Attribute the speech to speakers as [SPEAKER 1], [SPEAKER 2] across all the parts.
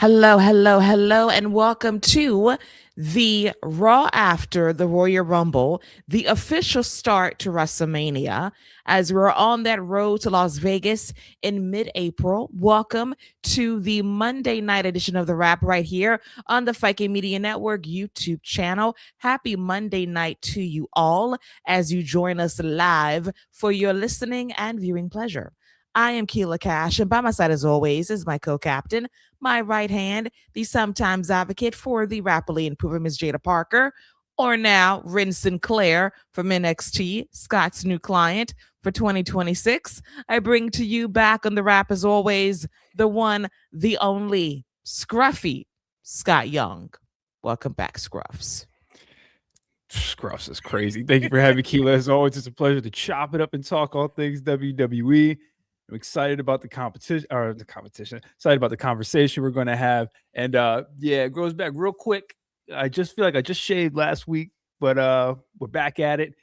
[SPEAKER 1] Hello, hello, hello, and welcome to the Raw after the Royal Rumble, the official start to WrestleMania, as we're on that road to Las Vegas in mid April. Welcome to the Monday night edition of The Wrap right here on the Viking Media Network YouTube channel. Happy Monday night to you all as you join us live for your listening and viewing pleasure. I am Keila Cash, and by my side, as always, is my co captain, my right hand, the sometimes advocate for the rapidly improving Miss Jada Parker, or now Rin Sinclair from NXT, Scott's new client for 2026. I bring to you back on the wrap, as always, the one, the only, scruffy Scott Young. Welcome back, Scruffs.
[SPEAKER 2] Scruffs is crazy. Thank you for having me, Keila. As always, it's a pleasure to chop it up and talk all things WWE. I'm excited about the competition, excited about the conversation we're going to have. And it goes back real quick. I just feel like I just shaved last week, but we're back at it.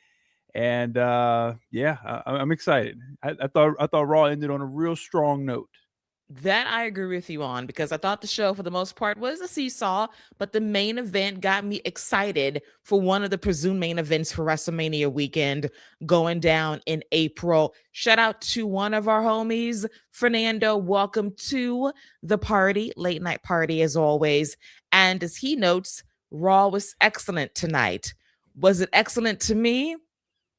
[SPEAKER 2] And I'm excited. I thought Raw ended on a real strong note.
[SPEAKER 1] That I agree with you on because I thought the show, for the most part, was a seesaw, but the main event got me excited for one of the presumed main events for WrestleMania weekend going down in April. Shout out to one of our homies, Fernando. Welcome to the party, late night party, as always. And as he notes, Raw was excellent tonight. Was it excellent to me?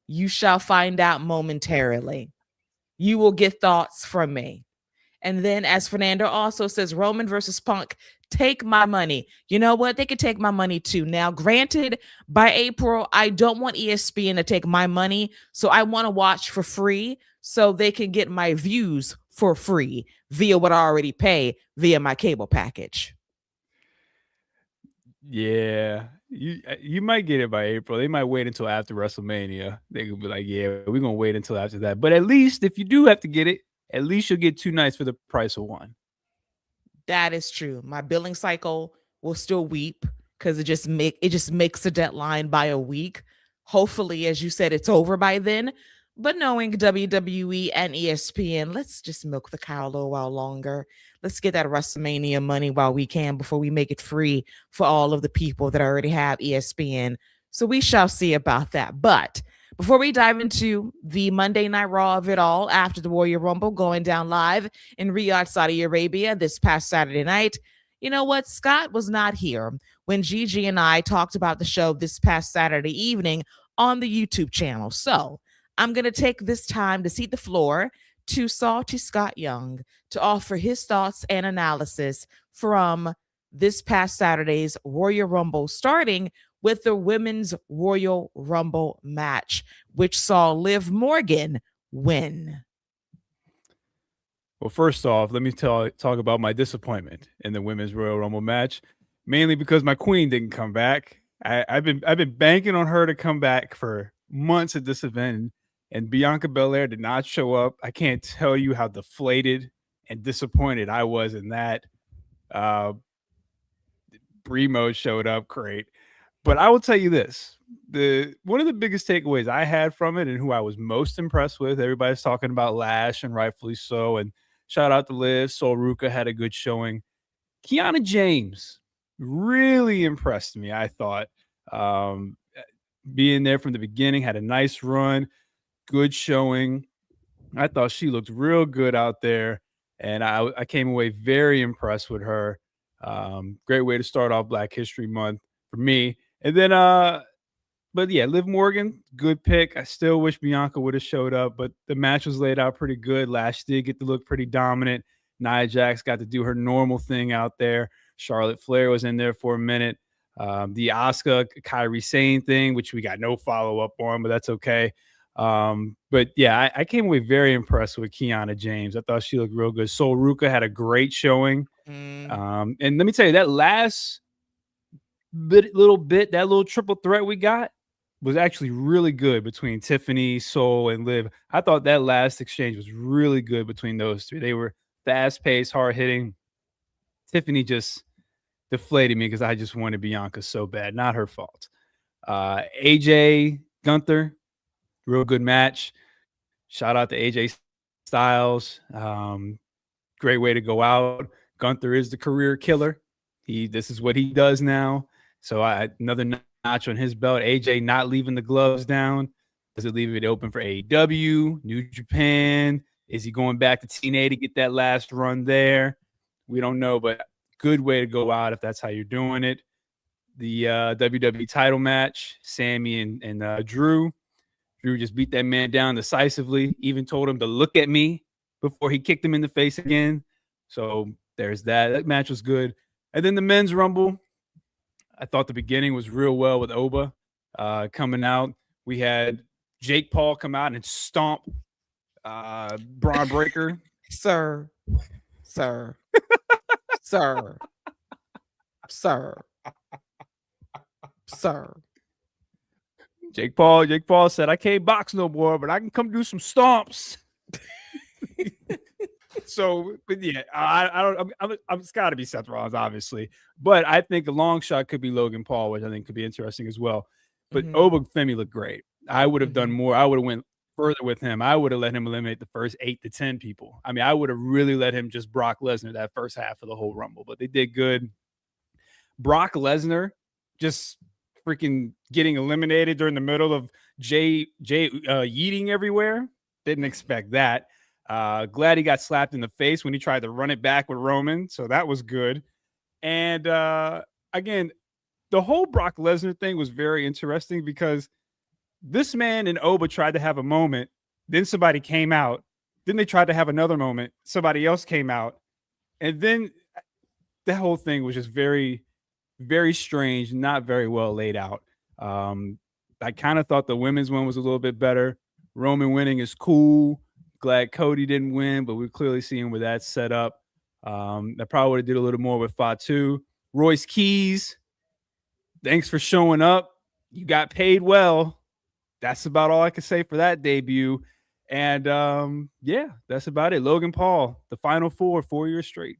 [SPEAKER 1] You shall find out momentarily. You will get thoughts from me. And then, as Fernando also says, Roman versus Punk, take my money. You know what? They could take my money too. Now, granted, by April, I don't want ESPN to take my money. So I want to watch for free so they can get my views for free via what I already pay via my cable package.
[SPEAKER 2] Yeah, you might get it by April. They might wait until after WrestleMania. They could be like, "Yeah, we're gonna wait until after that." But at least if you do have to get it, at least you'll get 2 nights for the price of one.
[SPEAKER 1] That is true. My billing cycle will still weep because it just makes the deadline by a week. Hopefully, as you said, it's over by then. But knowing WWE and ESPN, let's just milk the cow a little while longer. Let's get that WrestleMania money while we can before we make it free for all of the people that already have ESPN. So we shall see about that. But before we dive into the Monday Night Raw of it all after the Royal Rumble going down live in Riyadh, Saudi Arabia this past Saturday night, you know what? Scott was not here when Gigi and I talked about the show this past Saturday evening on the YouTube channel. So I'm going to take this time to cede the floor to Salty Scott Young to offer his thoughts and analysis from this past Saturday's Royal Rumble, starting with the Women's Royal Rumble match, which saw Liv Morgan win.
[SPEAKER 2] Well, first off, let me talk about my disappointment in the Women's Royal Rumble match, mainly because my queen didn't come back. I've been banking on her to come back for months at this event, and Bianca Belair did not show up. I can't tell you how deflated and disappointed I was in that. Brie Mode showed up, great. But I will tell you this: one of the biggest takeaways I had from it, and who I was most impressed with, everybody's talking about Lash, and rightfully so. And shout out to Liv. Sol Ruka had a good showing. Kiana James really impressed me. I thought being there from the beginning, had a nice run, good showing. I thought she looked real good out there, and I came away very impressed with her. Great way to start off Black History Month for me. And then, but yeah, Liv Morgan, good pick. I still wish Bianca would have showed up, but the match was laid out pretty good. Lash did get to look pretty dominant. Nia Jax got to do her normal thing out there. Charlotte Flair was in there for a minute. The Asuka Kairi Sane thing, which we got no follow up on, but that's okay. But yeah, I came away very impressed with Kiana James. I thought she looked real good. Sol Ruka had a great showing. And let me tell you, that last that little triple threat we got was actually really good between Tiffany, Sol, and Liv. I thought that last exchange was really good between those three. They were fast-paced, hard-hitting. Tiffany just deflated me because I just wanted Bianca so bad. Not her fault. AJ Gunther, real good match. Shout out to AJ Styles. Great way to go out. Gunther is the career killer. This is what he does now. So another notch on his belt. AJ not leaving the gloves down. Does it leave it open for AEW, New Japan? Is he going back to TNA to get that last run there? We don't know, but good way to go out if that's how you're doing it. The WWE title match, Sammy and Drew. Drew just beat that man down decisively, even told him to look at me before he kicked him in the face again. So there's that. That match was good. And then the men's rumble, I thought the beginning was real well with Oba coming out. We had Jake Paul come out and stomp Braun Breaker.
[SPEAKER 1] Sir.
[SPEAKER 2] Jake Paul said, I can't box no more, but I can come do some stomps. So, but yeah, it's got to be Seth Rollins, obviously. But I think a long shot could be Logan Paul, which I think could be interesting as well. But Oba Femi looked great. I would have done more. I would have went further with him. I would have let him eliminate the first 8 to 10 people. I mean, I would have really let him just Brock Lesnar that first half of the whole Rumble. But they did good. Brock Lesnar just freaking getting eliminated during the middle of Jay yeeting everywhere. Didn't expect that. Glad he got slapped in the face when he tried to run it back with Roman. So that was good. And again, the whole Brock Lesnar thing was very interesting because this man and Oba tried to have a moment. Then somebody came out. Then they tried to have another moment. Somebody else came out. And then that whole thing was just very, very strange, not very well laid out. I kind of thought the women's one was a little bit better. Roman winning is cool. Glad Cody didn't win, but we're clearly seeing where that's set up. I probably would have did a little more with Fatu. Royce Keys, thanks for showing up. You got paid well. That's about all I can say for that debut. And yeah, that's about it. Logan Paul, the Final Four, 4 years straight.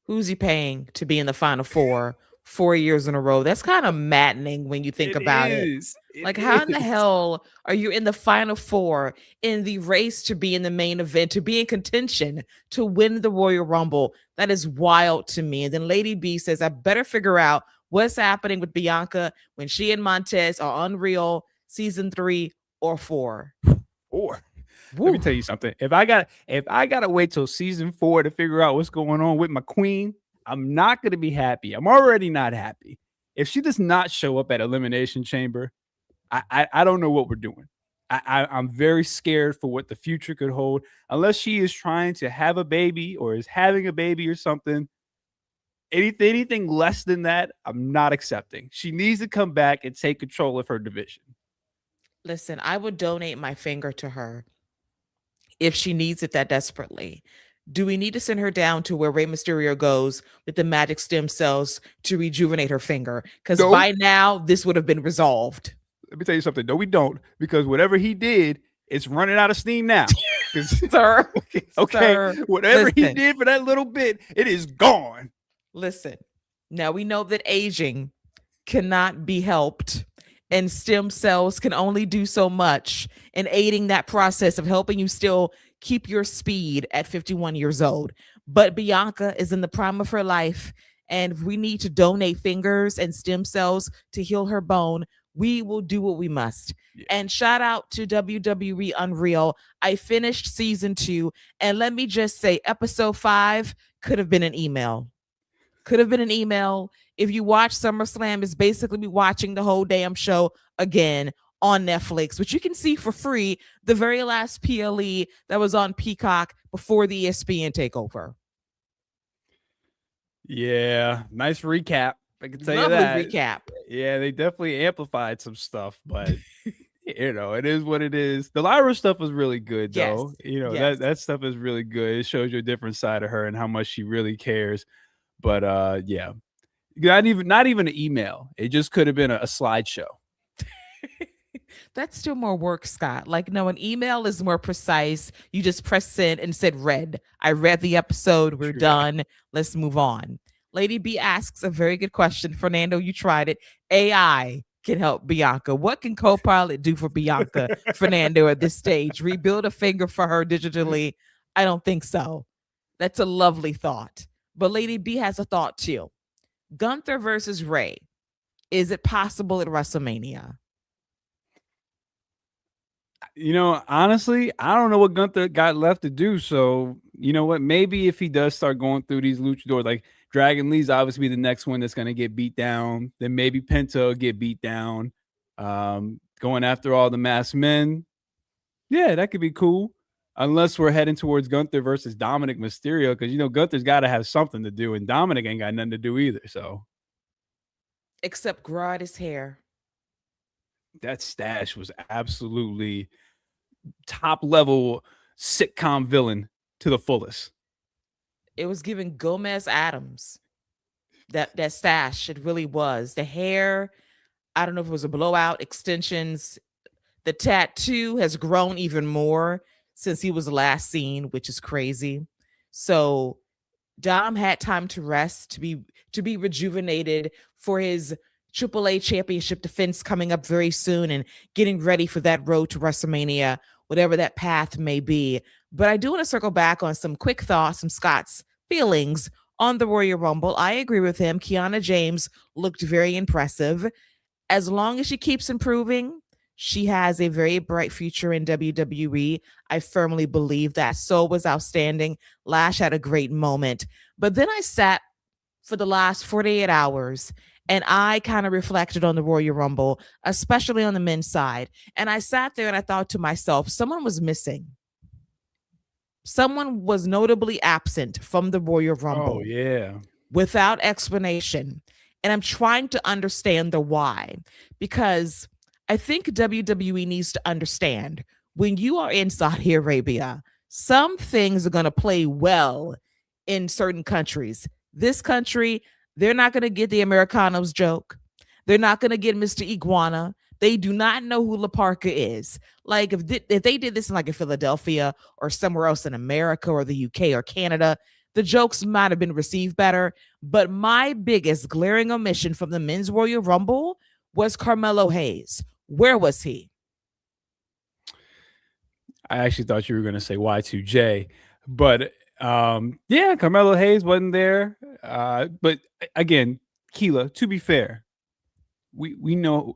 [SPEAKER 1] Who's he paying to be in the Final Four 4 years in a row? That's kind of maddening when you think about it. Like, how in the hell are you in the Final Four in the race to be in the main event, to be in contention to win the Royal Rumble? That is wild to me. And then Lady B says, I better figure out what's happening with Bianca when she and Montez are unreal, season 3 or 4.
[SPEAKER 2] Let me tell you something. If I gotta wait till season 4 to figure out what's going on with my queen, I'm not gonna be happy. I'm already not happy. If she does not show up at Elimination Chamber, I don't know what we're doing. I'm very scared for what the future could hold. Unless she is trying to have a baby or is having a baby or something. Anything less than that, I'm not accepting. She needs to come back and take control of her division.
[SPEAKER 1] Listen, I would donate my finger to her if she needs it that desperately. Do we need to send her down to where Rey Mysterio goes with the magic stem cells to rejuvenate her finger? Because by now, this would have been resolved.
[SPEAKER 2] Let me tell you something. No, we don't. Because whatever he did, it's running out of steam now.
[SPEAKER 1] Sir.
[SPEAKER 2] Okay. Whatever he did for that little bit, it is gone.
[SPEAKER 1] Listen. Now we know that aging cannot be helped. And stem cells can only do so much in aiding that process of helping you still keep your speed at 51 years old. But Bianca is in the prime of her life, and we need to donate fingers and stem cells to heal her bone. We will do what we must. Yeah. And shout out to WWE Unreal. I finished season 2, and let me just say, episode 5 could have been an email. If you watch SummerSlam, it's basically me watching the whole damn show again on Netflix, which you can see for free, the very last PLE that was on Peacock before the ESPN takeover.
[SPEAKER 2] Yeah, nice recap. I can tell you that. Recap. Yeah, they definitely amplified some stuff, but you know, it is what it is. The Lyra stuff was really good, though. Yes. You know, that stuff is really good. It shows you a different side of her and how much she really cares. But yeah, not even an email. It just could have been a slideshow.
[SPEAKER 1] That's still more work, Scott. Like, no, an email is more precise. You just press send and said read. I read the episode. We're done. Let's move on. Lady B asks a very good question. Fernando, you tried it. AI can help Bianca. What can Copilot do for Bianca, Fernando, at this stage? Rebuild a finger for her digitally? I don't think so. That's a lovely thought. But Lady B has a thought too. Gunther versus Ray. Is it possible at WrestleMania?
[SPEAKER 2] Honestly, I don't know what Gunther got left to do. So, you know what? Maybe if he does start going through these luchadors, like Dragon Lee's obviously the next one that's going to get beat down. Then maybe Penta will get beat down. Going after all the masked men. Yeah, that could be cool. Unless we're heading towards Gunther versus Dominic Mysterio, because, Gunther's got to have something to do, and Dominic ain't got nothing to do either. So,
[SPEAKER 1] Except grow out his hair.
[SPEAKER 2] that stash was absolutely top level sitcom villain to the fullest.
[SPEAKER 1] It was giving Gomez Adams. That stash, it really was. The hair, I don't know if it was a blowout, extensions. The tattoo has grown even more since he was last seen, which is crazy. So Dom had time to rest, to be rejuvenated for his AAA championship defense coming up very soon and getting ready for that road to WrestleMania, whatever that path may be. But I do want to circle back on some quick thoughts, some Scott's feelings on the Royal Rumble. I agree with him. Kiana James looked very impressive. As long as she keeps improving, she has a very bright future in WWE. I firmly believe that. So was outstanding. Lash had a great moment. But then I sat for the last 48 hours and I kind of reflected on the Royal Rumble, especially on the men's side. And I sat there and I thought to myself, someone was missing. Someone was notably absent from the Royal Rumble.
[SPEAKER 2] Oh, yeah.
[SPEAKER 1] Without explanation. And I'm trying to understand the why, because I think WWE needs to understand when you are in Saudi Arabia, some things are going to play well in certain countries. This country, they're not going to get the Americanos joke. They're not going to get Mr. Iguana. They do not know who La Parka is. Like if they did this in like in Philadelphia or somewhere else in America or the UK or Canada, the jokes might have been received better. But my biggest glaring omission from the men's Royal Rumble was Carmelo Hayes. Where was he?
[SPEAKER 2] I actually thought you were going to say Y2J, but yeah, Carmelo Hayes wasn't there. But again, Keila, to be fair, we know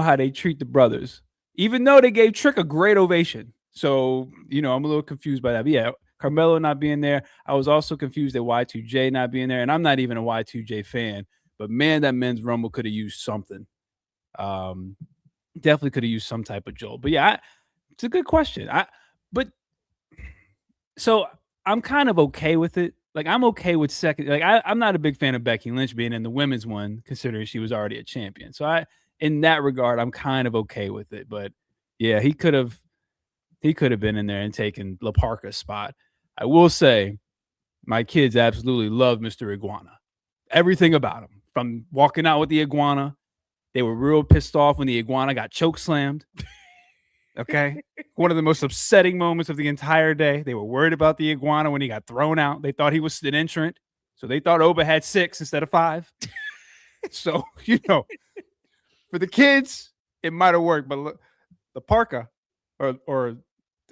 [SPEAKER 2] how they treat the brothers, even though they gave Trick a great ovation. So, I'm a little confused by that. But yeah, Carmelo not being there. I was also confused at Y2J not being there. And I'm not even a Y2J fan, but man, that men's Rumble could have used something. Definitely could have used some type of jolt. But yeah, it's a good question. So I'm kind of okay with it. Like, I'm okay with second. Like, I'm not a big fan of Becky Lynch being in the women's one, considering she was already a champion. So in that regard, I'm kind of okay with it. But yeah, he could have been in there and taken La Parka's spot. I will say, my kids absolutely love Mr. Iguana. Everything about him, from walking out with the iguana. They were real pissed off when the iguana got choke slammed. Okay. One of the most upsetting moments of the entire day. They were worried about the iguana when he got thrown out. They thought he was an entrant. So they thought Oba had 6 instead of 5. So, for the kids, it might have worked. But the Parka or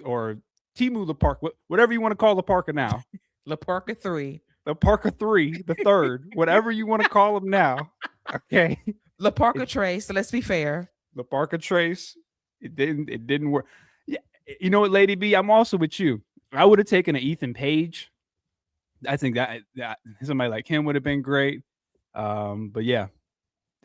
[SPEAKER 2] Timu La Parka, whatever you want to call La Parka now.
[SPEAKER 1] La Parka 3.
[SPEAKER 2] La Parka 3, the third, whatever you want to call him now. Okay.
[SPEAKER 1] La Parka Trace, let's be fair.
[SPEAKER 2] La Parka Trace. It didn't work. Yeah, you know what, Lady B? I'm also with you. I would have taken an Ethan Page. I think that somebody like him would have been great. But yeah,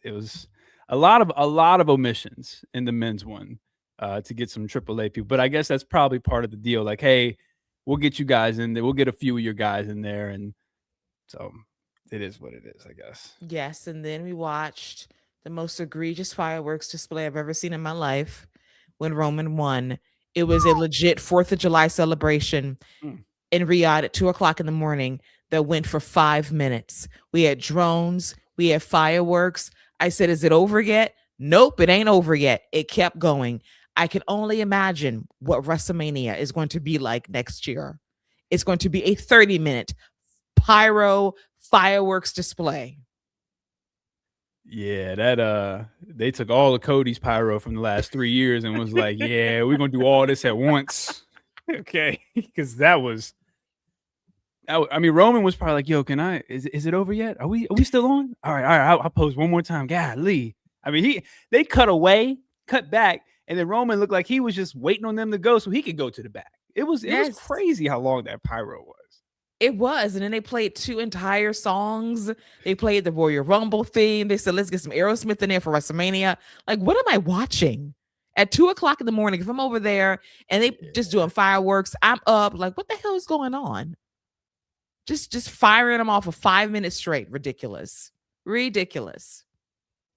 [SPEAKER 2] it was a lot of omissions in the men's one to get some AAA people. But I guess that's probably part of the deal. Like, hey, we'll get you guys in there. We'll get a few of your guys in there, and so it is what it is, I guess.
[SPEAKER 1] Yes, and then we watched the most egregious fireworks display I've ever seen in my life. When Roman won, it was a legit 4th of July celebration in Riyadh at 2:00 in the morning that went for 5 minutes. We had drones, we had fireworks. I said, is it over yet? Nope, it ain't over yet. It kept going. I can only imagine what WrestleMania is going to be like next year. It's going to be a 30-minute pyro fireworks display.
[SPEAKER 2] Yeah, that they took all of Cody's pyro from the last 3 years and was like, yeah, we're gonna do all this at once. Okay. Because that was I mean, Roman was probably like, "Yo, can I? Is it over yet? Are we still on? All right, all right. I'll pose one more time. Golly, I mean, they cut back, and then Roman looked like he was just waiting on them to go so he could go to the back. It was
[SPEAKER 1] Yes.
[SPEAKER 2] crazy how long that pyro was.
[SPEAKER 1] It was. And then they played 2 entire songs. They played the Royal Rumble theme. They said, let's get some Aerosmith in there for WrestleMania. Like, what am I watching? At 2 o'clock in the morning, if I'm over there and they just doing fireworks, I'm up. Like, what the hell is going on? Just firing them off for 5 minutes straight. Ridiculous. Ridiculous.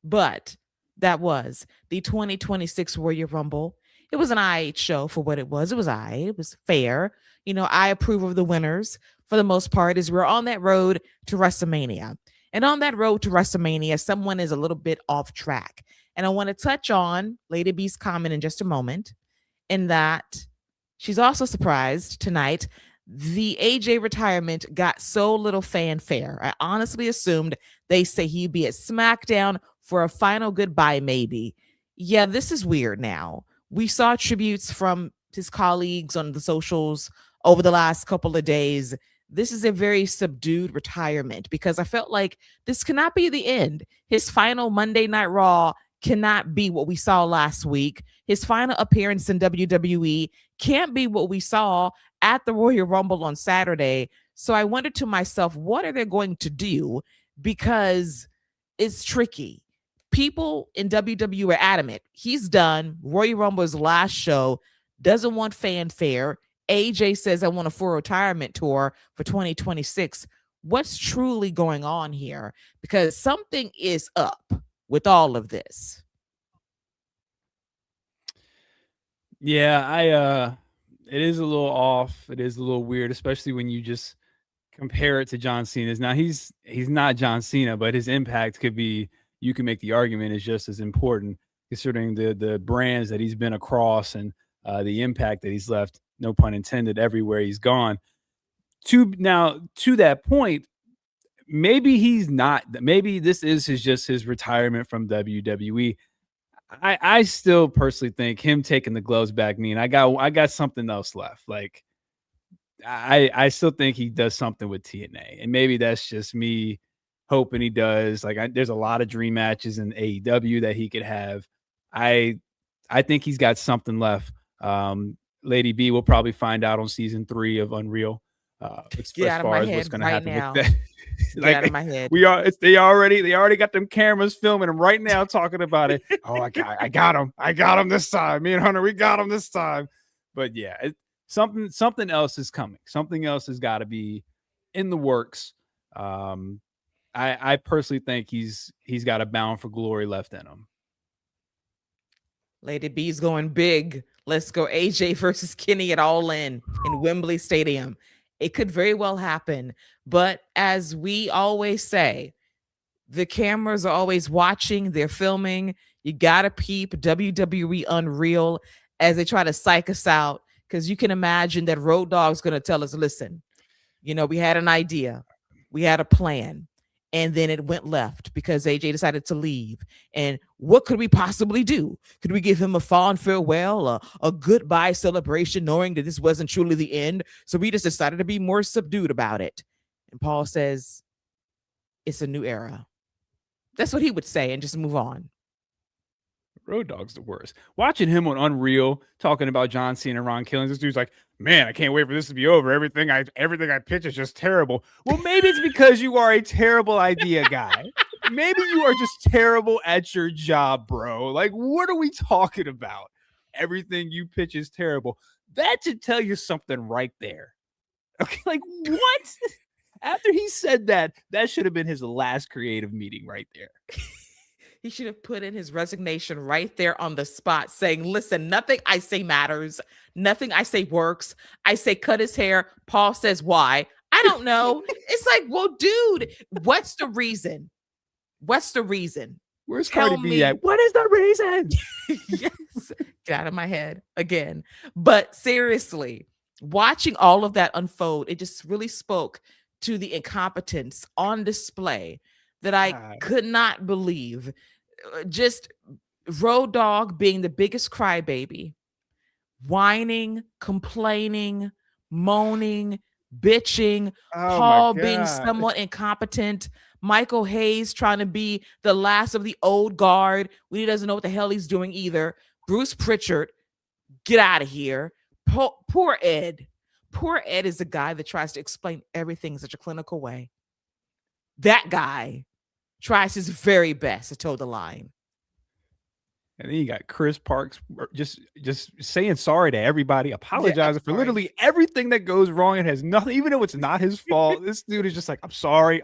[SPEAKER 1] But that was the 2026 Royal Rumble. It was an IH show for what it was. It was It was fair. I approve of the winners for the most part as we're on that road to WrestleMania. And on that road to WrestleMania, someone is a little bit off track. And I want to touch on Lady B's comment in just a moment, in that she's also surprised tonight the AJ retirement got so little fanfare. I honestly assumed they say he'd be at SmackDown for a final goodbye, maybe. Yeah, this is weird now. We saw tributes from his colleagues on the socials over the last couple of days. This is a very subdued retirement because I felt like this cannot be the end. His final Monday Night Raw cannot be what we saw last week. His final appearance in WWE can't be what we saw at the Royal Rumble on Saturday. So I wondered to myself, what are they going to do? Because it's tricky. People in WWE are adamant. He's done. Royal Rumble's last show, doesn't want fanfare. AJ says, I want a full retirement tour for 2026. What's truly going on here? Because something is up with all of this.
[SPEAKER 2] Yeah, it is a little off. It is a little weird, especially when you just compare it to John Cena's. Now he's not John Cena, but his impact could be. You can make the argument is just as important, considering the brands that he's been across and the impact that he's left. No pun intended. Everywhere he's gone. To that point, maybe he's not. Maybe this is just his retirement from WWE. I still personally think him taking the gloves back mean I got something else left. Like I still think he does something with TNA, and maybe that's just me hoping he does. Like there's a lot of dream matches in AEW that he could have. I think he's got something left. Lady B will probably find out on season 3 of Unreal. As far as what's going to happen with that.
[SPEAKER 1] Get out of my head.
[SPEAKER 2] They already got them cameras filming him right now talking about it. Oh, I got him this time. Me and Hunter, we got him this time. But yeah, something else is coming. Something else has got to be in the works. I personally think he's got a Bound for Glory left in him.
[SPEAKER 1] Lady B's going big. Let's go AJ versus Kenny at All In Wembley Stadium. It could very well happen. But as we always say, the cameras are always watching. They're filming. You got to peep WWE Unreal as they try to psych us out. Because you can imagine that Road Dogg's going to tell us, listen, we had an idea. We had a plan. And then it went left because AJ decided to leave. And what could we possibly do? Could we give him a fond farewell, a goodbye celebration, knowing that this wasn't truly the end? So we just decided to be more subdued about it. And Paul says, it's a new era. That's what he would say and just move on.
[SPEAKER 2] Road Dogg's the worst. Watching him on Unreal talking about John Cena and Ron Killings, this dude's like, man, I can't wait for this to be over. Everything I pitch is just terrible. Well, maybe it's because you are a terrible idea guy. Maybe you are just terrible at your job, bro. Like, what are we talking about? Everything you pitch is terrible. That should tell you something right there. Okay, like what? After he said that should have been his last creative meeting right there.
[SPEAKER 1] He should have put in his resignation right there on the spot saying, listen, nothing I say matters. Nothing I say works. I say cut his hair. Paul says why. I don't know. It's like, well, dude, what's the reason? What's the reason?
[SPEAKER 2] Where's Cardi B at? What is the reason?
[SPEAKER 1] Yes. Get out of my head again. But seriously, watching all of that unfold, it just really spoke to the incompetence on display that I could not believe. Just Road Dogg being the biggest crybaby, whining, complaining, moaning, bitching,
[SPEAKER 2] Oh my
[SPEAKER 1] Paul being
[SPEAKER 2] God.
[SPEAKER 1] somewhat incompetent, Michael Hayes trying to be the last of the old guard when he doesn't know what the hell he's doing either. Bruce Pritchard, get out of here. Poor Ed. Poor Ed is the guy that tries to explain everything in such a clinical way. That guy tries his very best to toe the line.
[SPEAKER 2] And then you got Chris Parks just saying sorry to everybody, apologizing for literally everything that goes wrong. It has nothing, even though it's not his fault. This dude is just like, I'm sorry.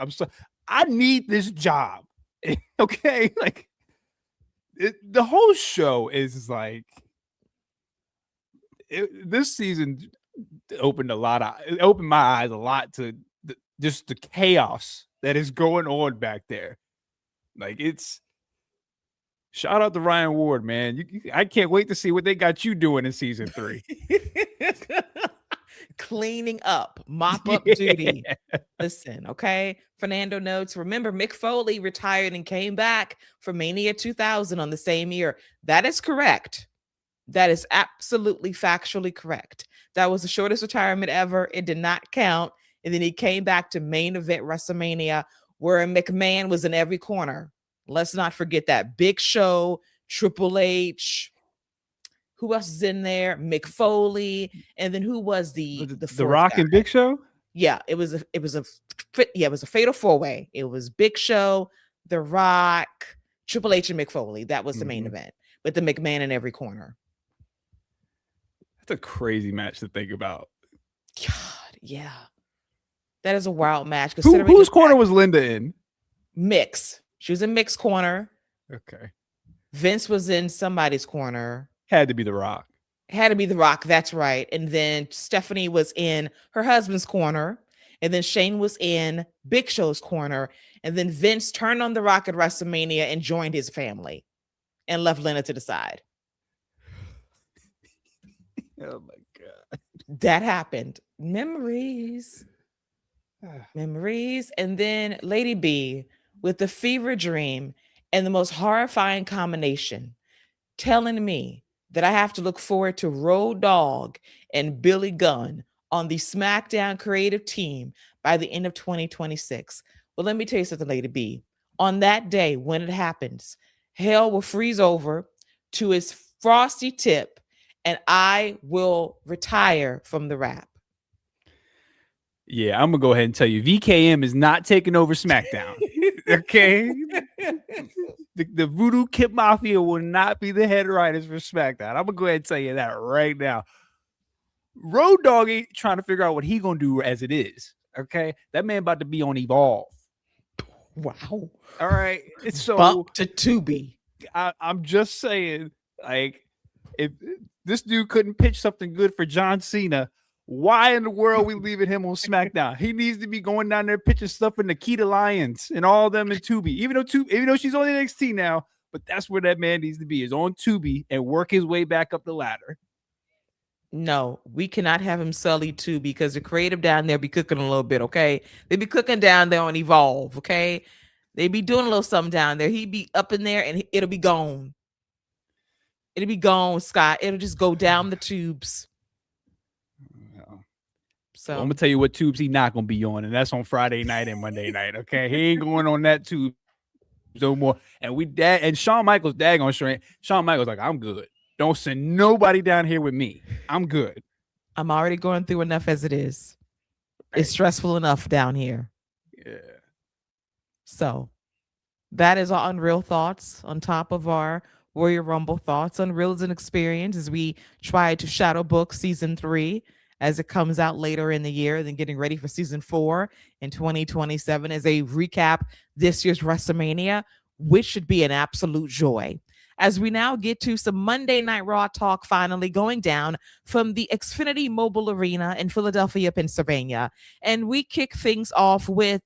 [SPEAKER 2] I need this job. Okay. Like the whole show is like, this season opened my eyes a lot to just the chaos that is going on back there. Like it's, shout out to Ryan Ward, man. I can't wait to see what they got you doing in season 3.
[SPEAKER 1] Cleaning up, mop up duty. Listen, okay? Fernando notes, remember Mick Foley retired and came back for Mania 2000 on the same year. That is correct. That is absolutely factually correct. That was the shortest retirement ever. It did not count. And then he came back to main event WrestleMania, where McMahon was in every corner. Let's not forget that. Big Show, Triple H. Who else is in there? Mick Foley. And then who was the
[SPEAKER 2] Rock guy? And Big Show?
[SPEAKER 1] Yeah, it was a fatal 4-way. It was Big Show, The Rock, Triple H, and Mick Foley. That was the main event. With the McMahon in every corner.
[SPEAKER 2] That's a crazy match to think about.
[SPEAKER 1] God, yeah. That is a wild match.
[SPEAKER 2] Whose corner was Linda in?
[SPEAKER 1] Mick's. She was in Mick's corner.
[SPEAKER 2] Okay.
[SPEAKER 1] Vince was in somebody's corner.
[SPEAKER 2] Had to be The Rock.
[SPEAKER 1] Had to be The Rock. That's right. And then Stephanie was in her husband's corner. And then Shane was in Big Show's corner. And then Vince turned on The Rock at WrestleMania and joined his family and left Linda to the side.
[SPEAKER 2] Oh my God.
[SPEAKER 1] That happened. Memories. Memories. And then Lady B with the fever dream and the most horrifying combination, telling me that I have to look forward to Road Dogg and Billy Gunn on the SmackDown creative team by the end of 2026. Well, let me tell you something, Lady B. On that day, when it happens, hell will freeze over to its frosty tip, and I will retire from the rap.
[SPEAKER 2] Yeah, I'm going to go ahead and tell you, VKM is not taking over SmackDown. Okay? The Voodoo Kid Mafia will not be the head writers for SmackDown. I'm going to go ahead and tell you that right now. Road Dogg ain't trying to figure out what he going to do as it is. Okay? That man about to be on Evolve.
[SPEAKER 1] Wow.
[SPEAKER 2] All right? It's so
[SPEAKER 1] bump to Tubi.
[SPEAKER 2] I'm just saying, like, if this dude couldn't pitch something good for John Cena, why in the world are we leaving him on SmackDown? He needs to be going down there pitching stuff in Nikita Lyons and all them in Tubi. Even though she's on NXT now, but that's where that man needs to be, is on Tubi and work his way back up the ladder.
[SPEAKER 1] No, we cannot have him sully too, because the creative down there be cooking a little bit, okay? They be cooking down there on Evolve, okay? They be doing a little something down there. He be up in there and it'll be gone. It'll be gone, Scott. It'll just go down the tubes. So
[SPEAKER 2] I'm gonna tell you what tubes he not gonna be on, and that's on Friday night and Monday night. Okay, he ain't going on that tube no more. And Shawn Michaels daggone sure. Shawn Michaels like, I'm good. Don't send nobody down here with me. I'm good.
[SPEAKER 1] I'm already going through enough as it is. It's stressful enough down here.
[SPEAKER 2] Yeah.
[SPEAKER 1] So that is our Unreal thoughts on top of our Royal Rumble thoughts. Unreal is an experience as we try to shadow book season 3 as it comes out later in the year, then getting ready for season 4 in 2027 as a recap this year's WrestleMania, which should be an absolute joy. As we now get to some Monday Night Raw talk finally going down from the Xfinity Mobile Arena in Philadelphia, Pennsylvania. And we kick things off with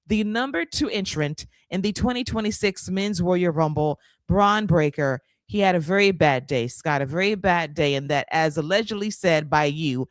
[SPEAKER 1] the number 2 entrant in the 2026 Men's Royal Rumble, Braun Breaker. He had a very bad day, Scott, a very bad day, in that, as allegedly said by you,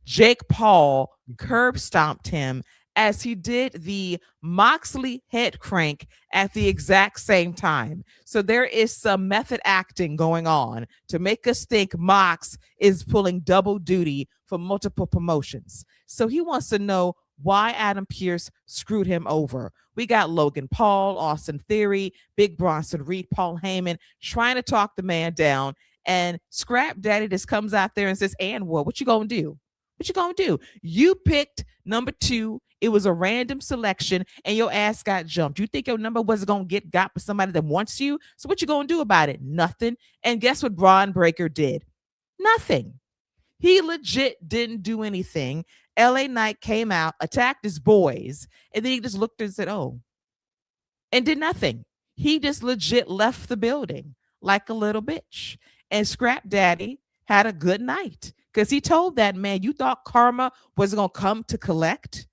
[SPEAKER 1] Jake Paul curb stomped him as he did the Moxley head crank at the exact same time. So there is some method acting going on to make us think Mox is pulling double duty for multiple promotions. So he wants to know why Adam Pearce screwed him over. We got Logan Paul, Austin Theory, Big Bronson Reed, Paul Heyman trying to talk the man down. And Scrap Daddy just comes out there and says, and what you gonna do? What you gonna do? You picked number 2. It was a random selection, and your ass got jumped. You think your number wasn't gonna get got for somebody that wants you? So what you gonna do about it? Nothing. And guess what Braun Breaker did? Nothing. He legit didn't do anything. LA Knight came out, attacked his boys, and then he just looked and said, oh, and did nothing. He just legit left the building like a little bitch. And Scrap Daddy had a good night because he told that man, you thought karma was going to come to collect?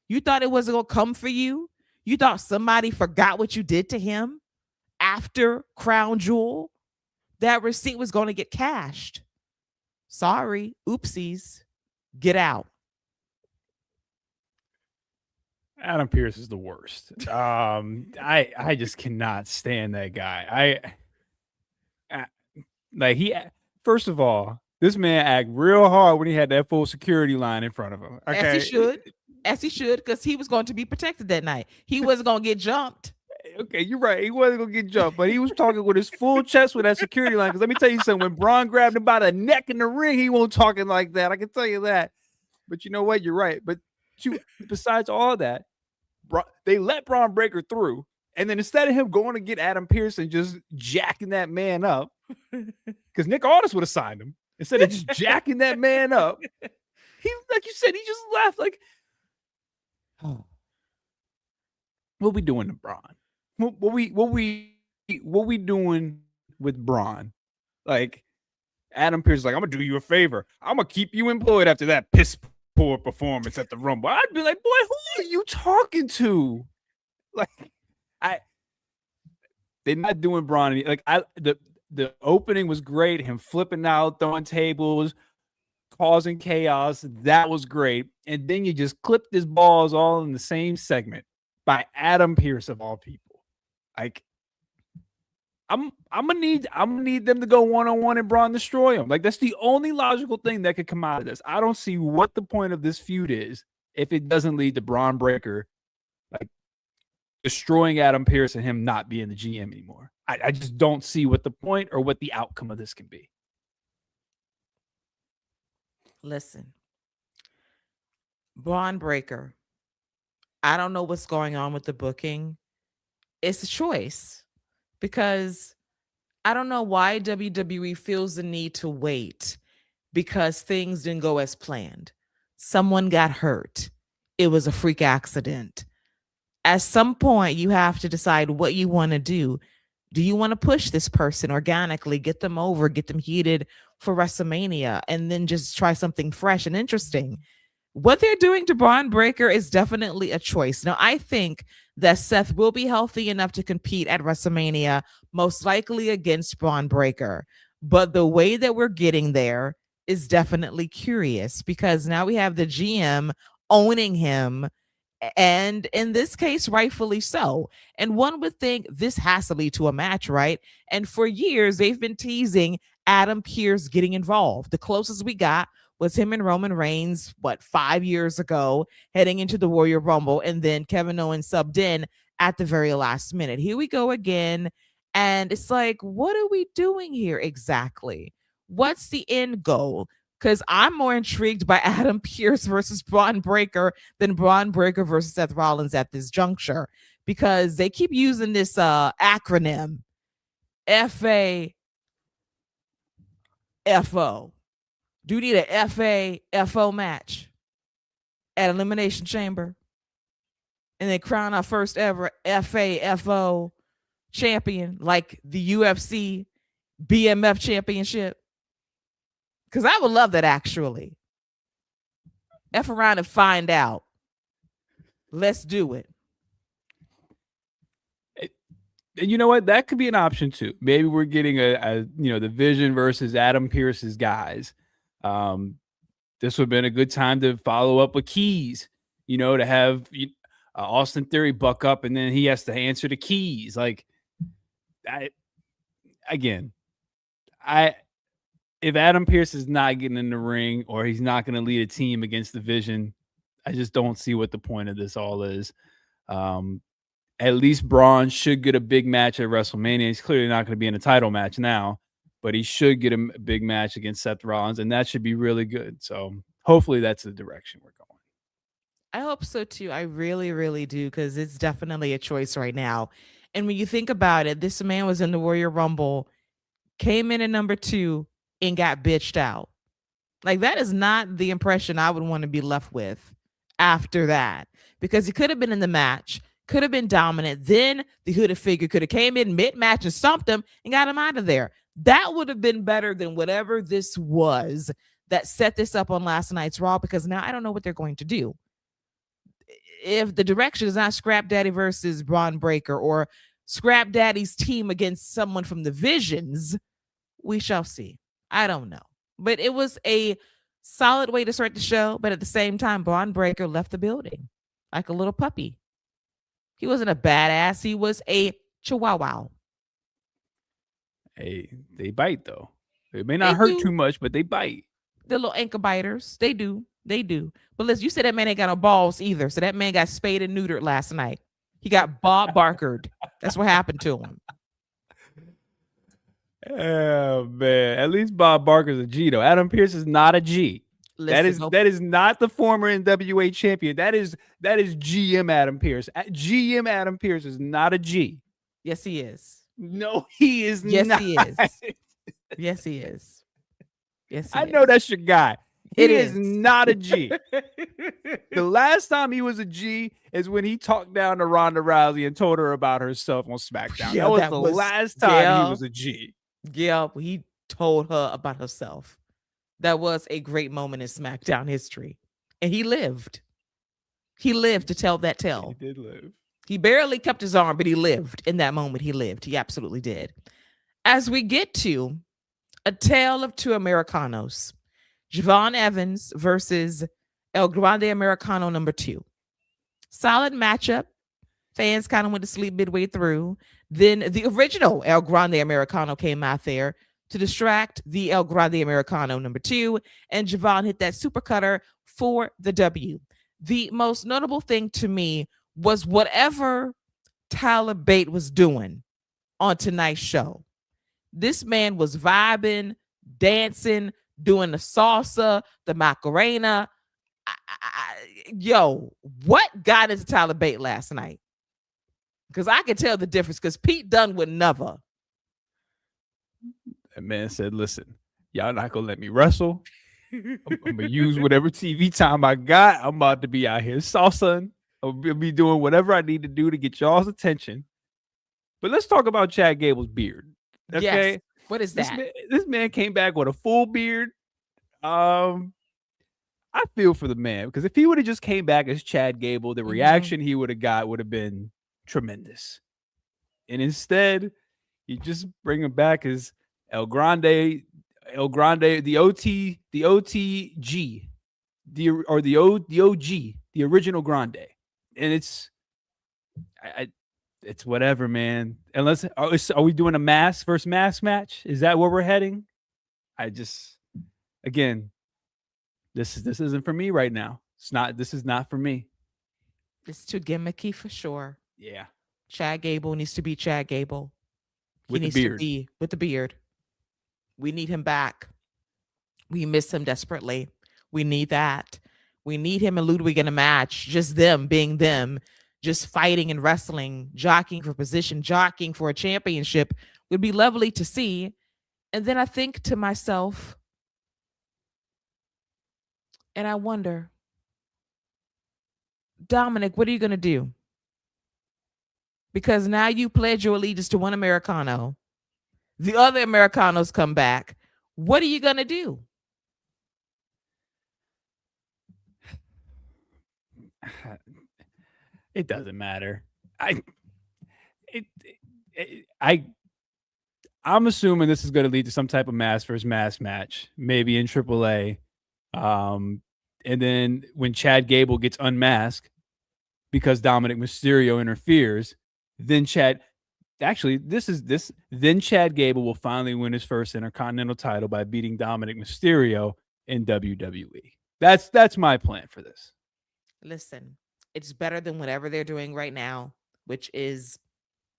[SPEAKER 1] You thought it wasn't going to come for you? You thought somebody forgot what you did to him after Crown Jewel? That receipt was going to get cashed. Sorry, oopsies. Get out.
[SPEAKER 2] Adam Pearce is the worst. I just cannot stand that guy. First of all, this man act real hard when he had that full security line in front of him. Okay?
[SPEAKER 1] As he should, because he was going to be protected that night. He wasn't going to get jumped.
[SPEAKER 2] Okay, you're right. He wasn't going to get jumped, but he was talking with his full chest with that security line. Because let me tell you something, when Braun grabbed him by the neck in the ring, he won't talking like that. I can tell you that. But you know what? You're right. But besides all that, they let Braun Breaker through. And then instead of him going to get Adam Pearce and just jacking that man up, because Nick Aldis would have signed him, instead of just jacking that man up, he, like you said, he just left. Like, what we doing to Braun? What we doing with Braun? Like, Adam Pearce is like, I'm gonna do you a favor. I'm gonna keep you employed after that piss poor performance at the Rumble. I'd be like, boy, who are you talking to? Like, they're not doing Braun. Like, the opening was great. Him flipping out, throwing tables, causing chaos. That was great. And then you just clipped his balls all in the same segment by Adam Pearce of all people. Like, I'm gonna need them to go one-on-one and Braun destroy him. Like, that's the only logical thing that could come out of this. I don't see what the point of this feud is if it doesn't lead to Braun Breaker like destroying Adam Pearce and him not being the GM anymore. I just don't see what the point or what the outcome of this can be.
[SPEAKER 1] Listen, Braun Breaker, I don't know what's going on with the booking. It's a choice because I don't know why WWE feels the need to wait because things didn't go as planned. Someone got hurt. It was a freak accident. At some point, you have to decide what you want to do. Do you want to push this person organically, get them over, get them heated for WrestleMania, and then just try something fresh and interesting? What they're doing to Braun Breaker is definitely a choice. Now, I think that Seth will be healthy enough to compete at WrestleMania, most likely against Braun Breaker. But the way that we're getting there is definitely curious because now we have the GM owning him, and in this case, rightfully so. And one would think this has to lead to a match, right? And for years, they've been teasing Adam Pearce getting involved. The closest we got was him and Roman Reigns, 5 years ago, heading into the Royal Rumble, and then Kevin Owens subbed in at the very last minute. Here we go again. And it's like, what are we doing here exactly? What's the end goal? Because I'm more intrigued by Adam Pearce versus Braun Breaker than Braun Breaker versus Seth Rollins at this juncture, because they keep using this acronym, FAFO. Do you need a FAFO match at Elimination Chamber? And then crown our first ever FAFO champion, like the UFC BMF championship? Because I would love that, actually. F around and find out. Let's do it.
[SPEAKER 2] And you know what? That could be an option too. Maybe we're getting the Vision versus Adam Pearce's guys. This would have been a good time to follow up with Keys to have Austin Theory buck up and then he has to answer the keys. Like, again, if Adam Pearce is not getting in the ring or he's not going to lead a team against the Vision, I just don't see what the point of this all is. At least Braun should get a big match at WrestleMania. He's clearly not going to be in a title match now, but he should get a big match against Seth Rollins, and that should be really good. So hopefully that's the direction we're going.
[SPEAKER 1] I hope so too. I really, really do, because it's definitely a choice right now. And when you think about it, this man was in the Royal Rumble, came in at number 2, and got bitched out. Like, that is not the impression I would want to be left with after that, because he could have been in the match, could have been dominant. Then the hooded figure could have came in mid-match and stomped him and got him out of there. That would have been better than whatever this was that set this up on last night's Raw, because now I don't know what they're going to do. If the direction is not Scrap Daddy versus Braun Breaker or Scrap Daddy's team against someone from the Visions, we shall see. I don't know. But it was a solid way to start the show. But at the same time, Braun Breaker left the building like a little puppy. He wasn't a badass. He was a chihuahua.
[SPEAKER 2] Hey, they bite, though. It may not hurt too much, but they bite.
[SPEAKER 1] The little ankle biters. They do. They do. But listen, you said that man ain't got no balls either. So that man got spayed and neutered last night. He got Bob Barkered. That's what happened to him.
[SPEAKER 2] Oh, man. At least Bob Barker's a G, though. Adam Pearce is not a G. Listen, that is not the former NWA champion. That is GM Adam Pearce. GM Adam Pearce is not a G.
[SPEAKER 1] Yes, he is.
[SPEAKER 2] No, he is not.
[SPEAKER 1] Yes, he is. Yes, he is. Yes, he
[SPEAKER 2] I know that's your guy. He is not a G. The last time he was a G is when he talked down to Ronda Rousey and told her about herself on SmackDown.
[SPEAKER 1] Yeah,
[SPEAKER 2] that was the last time he was a G.
[SPEAKER 1] Yeah, he told her about herself. That was a great moment in SmackDown history. And he lived. He lived to tell that tale.
[SPEAKER 2] He did live.
[SPEAKER 1] He barely kept his arm, but he lived. In that moment, he lived. He absolutely did. As we get to a tale of two Americanos, Javon Evans versus El Grande Americano number 2. Solid matchup. Fans kind of went to sleep midway through. Then the original El Grande Americano came out there to distract the El Grande Americano number 2, and Javon hit that super cutter for the W. The most notable thing to me was whatever Tyler Bate was doing on tonight's show. This man was vibing, dancing, doing the salsa, the Macarena. Yo, what got into Tyler Bate last night? Because I can tell the difference, because Pete Dunne would never.
[SPEAKER 2] That man said, listen, y'all not going to let me wrestle. I'm going to use whatever TV time I got. I'm about to be out here salsaing. I'll be doing whatever I need to do to get y'all's attention. But let's talk about Chad Gable's beard. Okay.
[SPEAKER 1] Yes. What is that?
[SPEAKER 2] This man came back with a full beard. I feel for the man, because if he would have just came back as Chad Gable, the reaction he would have got would have been tremendous. And instead, you just bring him back as El Grande, the OTG, the OG, the original Grande. And it's whatever, man. Unless are we doing a mask versus mask match? Is that where we're heading? Again, this isn't for me right now. This is not for me.
[SPEAKER 1] It's too gimmicky for sure.
[SPEAKER 2] Yeah.
[SPEAKER 1] Chad Gable needs to be Chad Gable.
[SPEAKER 2] With
[SPEAKER 1] he
[SPEAKER 2] the
[SPEAKER 1] needs
[SPEAKER 2] beard.
[SPEAKER 1] to be with the beard. We need him back. We miss him desperately. We need that. We need him and Ludwig in a match. Just them being them. Just fighting and wrestling, jockeying for position, jockeying for a championship would be lovely to see. And then I think to myself, and I wonder, Dominic, what are you going to do? Because now you pledge your allegiance to one Americano. The other Americanos come back. What are you going to do?
[SPEAKER 2] It doesn't matter. I'm assuming this is going to lead to some type of mask versus mask match, maybe in AAA. And then when Chad Gable gets unmasked because Dominic Mysterio interferes, then Chad Gable will finally win his first Intercontinental title by beating Dominic Mysterio in WWE. That's my plan for this.
[SPEAKER 1] Listen, it's better than whatever they're doing right now, which is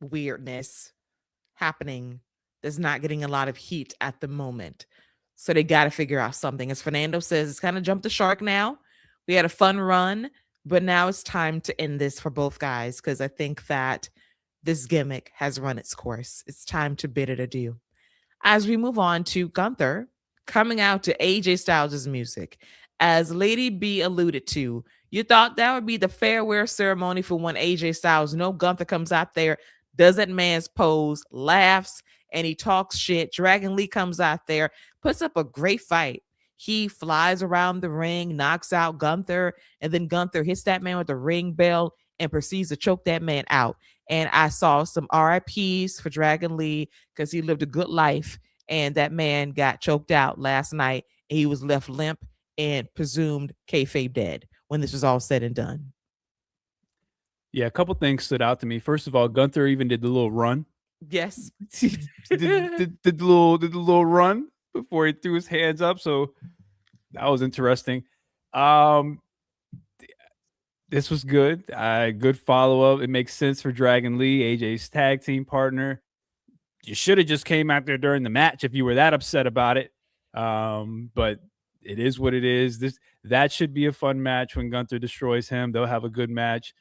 [SPEAKER 1] weirdness happening that's not getting a lot of heat at the moment. So they got to figure out something. As Fernando says, it's kind of jumped the shark now. We had a fun run, but now it's time to end this for both guys because I think that this gimmick has run its course. It's time to bid it adieu. As we move on to Gunther coming out to AJ Styles' music. As Lady B alluded to, you thought that would be the farewell ceremony for when AJ Styles, no, Gunther comes out there, does that man's pose, laughs, and he talks shit. Dragon Lee comes out there, puts up a great fight. He flies around the ring, knocks out Gunther, and then Gunther hits that man with a ring bell and proceeds to choke that man out. And I saw some RIPs for Dragon Lee because he lived a good life. And that man got choked out last night. And he was left limp and presumed kayfabe dead when this was all said and done.
[SPEAKER 2] Yeah, a couple things stood out to me. First of all, Gunther even did the little run.
[SPEAKER 1] Yes.
[SPEAKER 2] did the little run before he threw his hands up. So that was interesting. This was good. Good follow-up. It makes sense for Dragon Lee, AJ's tag team partner. You should have just came out there during the match if you were that upset about it. But it is what it is. That should be a fun match when Gunther destroys him. They'll have a good match.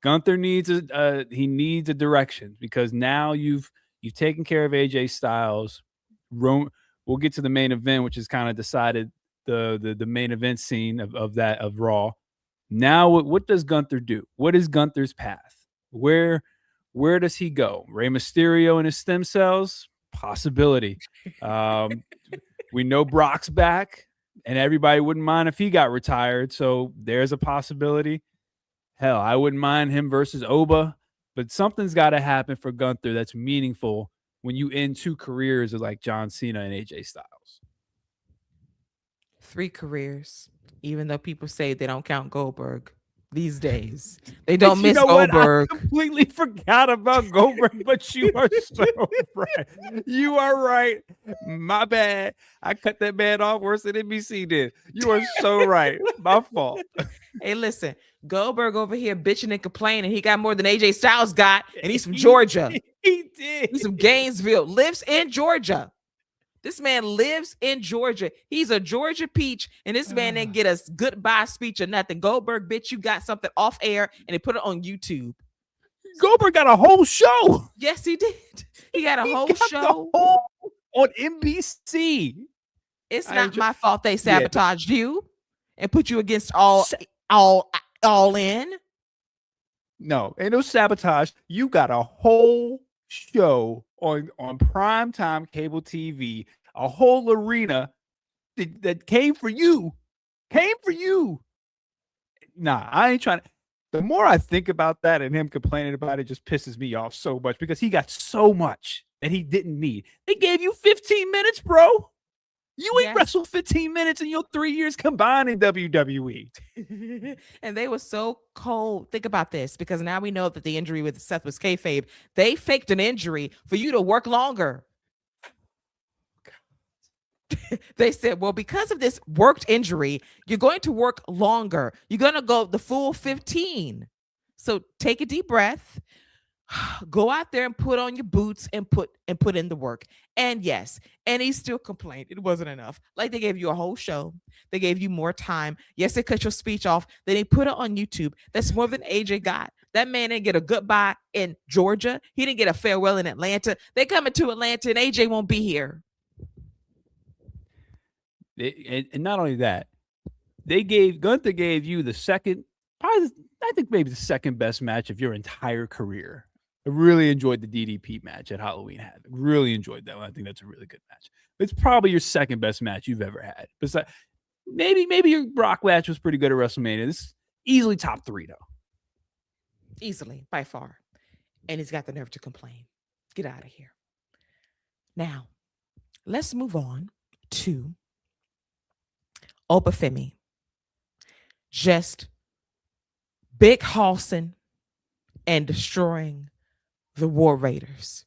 [SPEAKER 2] Gunther needs a direction because now you've taken care of AJ Styles. We'll get to the main event, which has kind of decided the main event scene of Raw. Now, what does Gunther do? What is Gunther's path? Where does he go? Rey Mysterio and his stem cells? Possibility. We know Brock's back, and everybody wouldn't mind if he got retired. So there's a possibility. Hell, I wouldn't mind him versus Oba, but something's got to happen for Gunther that's meaningful when you end two careers of like John Cena and AJ Styles.
[SPEAKER 1] 3 careers, even though people say they don't count Goldberg these days. They don't miss Goldberg.
[SPEAKER 2] I completely forgot about Goldberg, but you are so right. You are right. My bad. I cut that man off worse than NBC did. You are so right. My fault.
[SPEAKER 1] Hey, listen, Goldberg over here bitching and complaining. He got more than AJ Styles got, and he's from Georgia.
[SPEAKER 2] He did.
[SPEAKER 1] He's from Gainesville, lives in Georgia. This man lives in Georgia. He's a Georgia peach, and this man didn't get a goodbye speech or nothing. Goldberg, bitch, you got something off air, and they put it on YouTube.
[SPEAKER 2] Goldberg got a whole show.
[SPEAKER 1] Yes, he did. He got a whole show
[SPEAKER 2] on NBC.
[SPEAKER 1] It's not my fault they sabotaged you and put you against all in.
[SPEAKER 2] No, ain't no sabotage. You got a whole show on primetime cable TV, a whole arena that came for you. Nah, I ain't trying to. The more I think about that and him complaining about it just pisses me off so much because he got so much that he didn't need. They gave you 15 minutes, bro. You ain't wrestled 15 minutes in your 3 years combined in WWE.
[SPEAKER 1] And they were so cold. Think about this, because now we know that the injury with Seth was kayfabe. They faked an injury for you to work longer. They said, well, because of this worked injury, you're going to work longer. You're going to go the full 15. So take a deep breath. Go out there and put on your boots and put in the work. And yes, and he still complained it wasn't enough. Like, they gave you a whole show. They gave you more time. Yes, they cut your speech off. Then they put it on YouTube. That's more than AJ got. That man didn't get a goodbye in Georgia. He didn't get a farewell in Atlanta. They coming to Atlanta and AJ won't be here.
[SPEAKER 2] And not only that, Gunther gave you the second, probably I think maybe the second best match of your entire career. I really enjoyed the DDP match at Halloween Havoc. Really enjoyed that one. I think that's a really good match. It's probably your second best match you've ever had. Besides, maybe your Brock match was pretty good at WrestleMania. This is easily top 3 though.
[SPEAKER 1] Easily, by far. And he's got the nerve to complain. Get out of here. Now, let's move on to Obafemi. just big hossing and destroying the War Raiders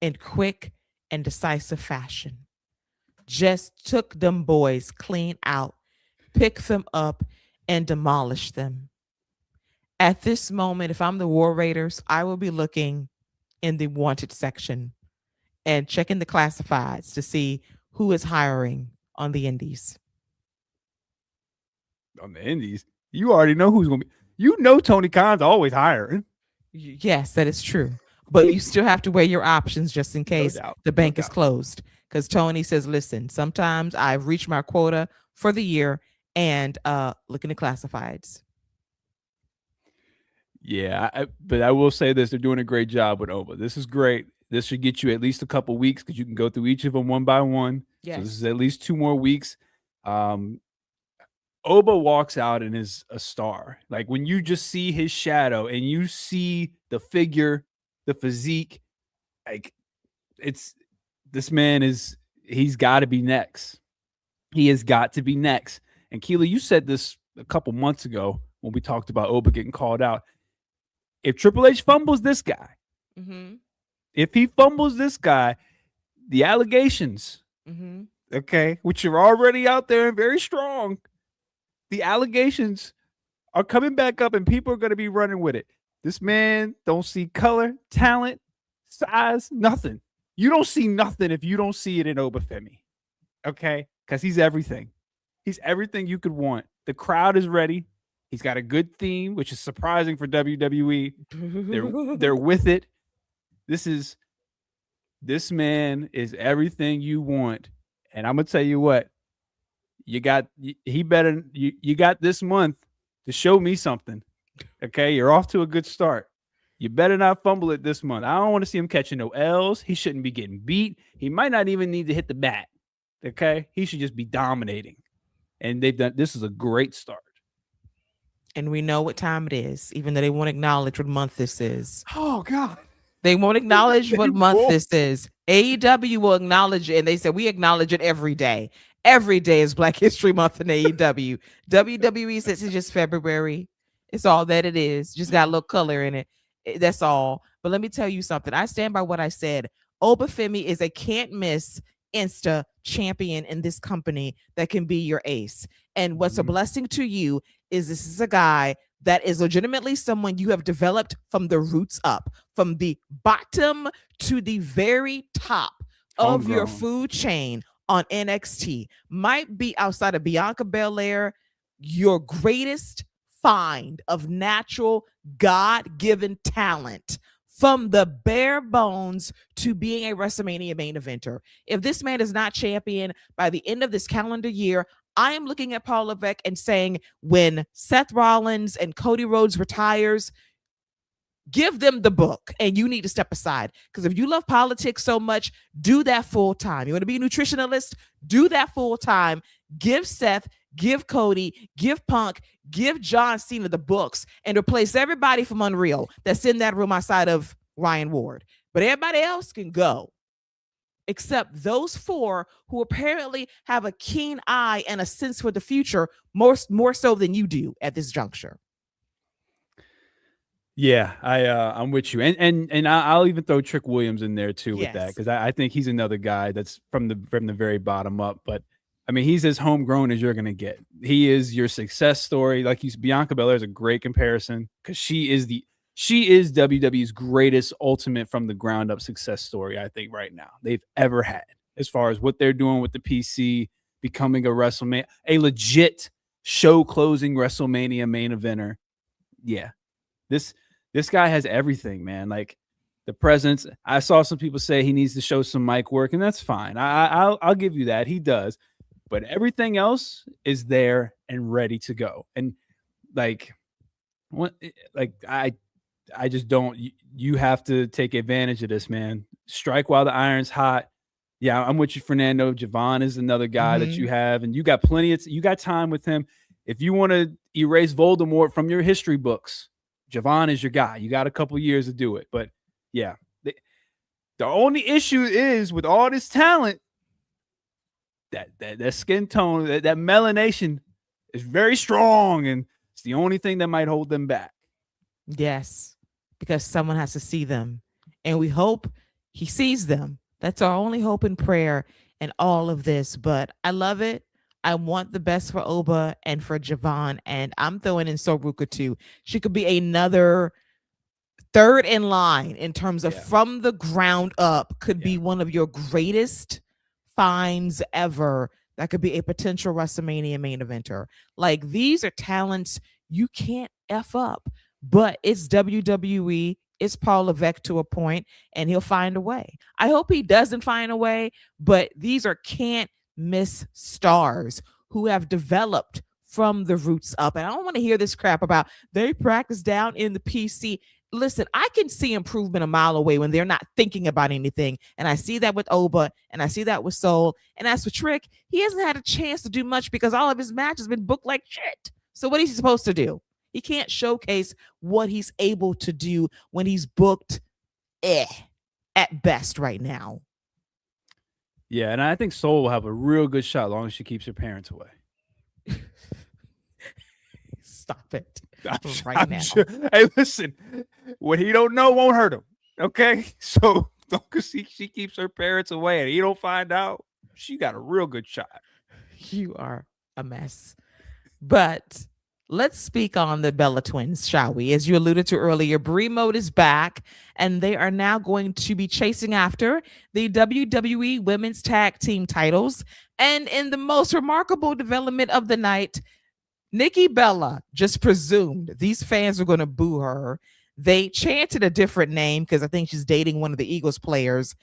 [SPEAKER 1] in quick and decisive fashion. Just took them boys clean out, picked them up, and demolished them. At this moment, if I'm the War Raiders, I will be looking in the wanted section and checking the classifieds to see who is hiring on the indies.
[SPEAKER 2] On the indies, you already know who's going to be. You know Tony Khan's always hiring.
[SPEAKER 1] Yes, that is true. But you still have to weigh your options just in case
[SPEAKER 2] doubt,
[SPEAKER 1] the
[SPEAKER 2] no
[SPEAKER 1] bank is
[SPEAKER 2] doubt.
[SPEAKER 1] closed. Because Tony says, listen, sometimes I've reached my quota for the year and looking at classifieds.
[SPEAKER 2] Yeah, but I will say this: they're doing a great job with Oba. This is great. This should get you at least a couple weeks because you can go through each of them one by one.
[SPEAKER 1] Yes.
[SPEAKER 2] So this is at least 2 more weeks. Oba walks out and is a star. Like when you just see his shadow and you see the figure, the physique, like it's this man he's got to be next. He has got to be next. And Keila, you said this a couple months ago when we talked about Oba getting called out. If Triple H fumbles this guy, if he fumbles this guy, the allegations, okay, which are already out there and very strong, the allegations are coming back up and people are going to be running with it. This man don't see color, talent, size, nothing. You don't see nothing if you don't see it in Obafemi, okay? Because he's everything. He's everything you could want. The crowd is ready. He's got a good theme, which is surprising for WWE. They're with it. This man is everything you want. And I'm gonna tell you what, you got this month to show me something. Okay, you're off to a good start. You better not fumble it this month. I don't want to see him catching no L's. He shouldn't be getting beat. He might not even need to hit the bat. Okay, he should just be dominating. And this is a great start.
[SPEAKER 1] And we know what time it is, even though they won't acknowledge what month this is.
[SPEAKER 2] Oh, God.
[SPEAKER 1] They won't acknowledge what month this is. AEW will acknowledge it, and they said we acknowledge it every day. Every day is Black History Month in AEW. WWE says it's just February. It's all that it is. Just got a little color in it. That's all. But let me tell you something. I stand by what I said. Obafemi is a can't miss Insta champion in this company that can be your ace. And what's a blessing to you is this is a guy that is legitimately someone you have developed from the roots up, from the bottom to the very top of your food chain on NXT. Might be outside of Bianca Belair, your greatest find of natural God-given talent from the bare bones to being a WrestleMania main eventer. If this man is not champion by the end of this calendar year, I am looking at Paul Levesque and saying, when Seth Rollins and Cody Rhodes retires, give them the book and you need to step aside. Because if you love politics so much, do that full time. You want to be a nutritionalist? Do that full time. Give Seth, give Cody, give Punk, give John Cena the books and replace everybody from Unreal that's in that room outside of Ryan Ward. But everybody else can go, except those 4 who apparently have a keen eye and a sense for the future, more so than you do at this juncture.
[SPEAKER 2] Yeah, I'm with you, and I'll even throw Trick Williams in there too with that, because I think he's another guy that's from the very bottom up. But I mean, he's as homegrown as you're gonna get. He is your success story. Like Bianca Belair is a great comparison because she is WWE's greatest ultimate from the ground up success story, I think, right now they've ever had, as far as what they're doing with the PC, becoming a WrestleMania, a legit show closing WrestleMania main eventer. Yeah, this guy has everything, man. Like the presence. I saw some people say he needs to show some mic work, and that's fine. I'll give you that. He does, but everything else is there and ready to go. And I just don't. You have to take advantage of this, man. Strike while the iron's hot. Yeah, I'm with you, Fernando. Javon is another guy that you have, and you got you got time with him. If you want to erase Voldemort from your history books, Javon is your guy. You got a couple years to do it. But yeah, the only issue is with all this talent, that skin tone, that melanation is very strong, and it's the only thing that might hold them back.
[SPEAKER 1] Yes, because someone has to see them. And we hope he sees them. That's our only hope and prayer in all of this. But I love it. I want the best for Oba and for Javon. And I'm throwing in Soruka too. She could be another third in line in terms of from the ground up, could be one of your greatest finds ever. That could be a potential WrestleMania main eventer. Like, these are talents you can't F up, but it's WWE. It's Paul Levesque to a point, and he'll find a way. I hope he doesn't find a way, but these are can't miss stars who have developed from the roots up. And I don't want to hear this crap about they practice down in the PC. Listen, I can see improvement a mile away when they're not thinking about anything. And I see that with Oba, and I see that with Soul. And as for Trick, he hasn't had a chance to do much because all of his matches have been booked like shit. So what is he supposed to do? He can't showcase what he's able to do when he's booked at best right now.
[SPEAKER 2] Yeah, and I think Soul will have a real good shot as long as she keeps her parents away.
[SPEAKER 1] Stop it.
[SPEAKER 2] I'm now. Sure. Hey, listen, what he don't know won't hurt him. Okay? So because she keeps her parents away and he don't find out, she got a real good shot.
[SPEAKER 1] You are a mess. But let's speak on the Bella twins, shall we? As you alluded to earlier, Brie Mode is back, and they are now going to be chasing after the WWE Women's Tag Team titles. And in the most remarkable development of the night, Nikki Bella just presumed these fans were going to boo her. They chanted a different name because I think she's dating one of the Eagles players.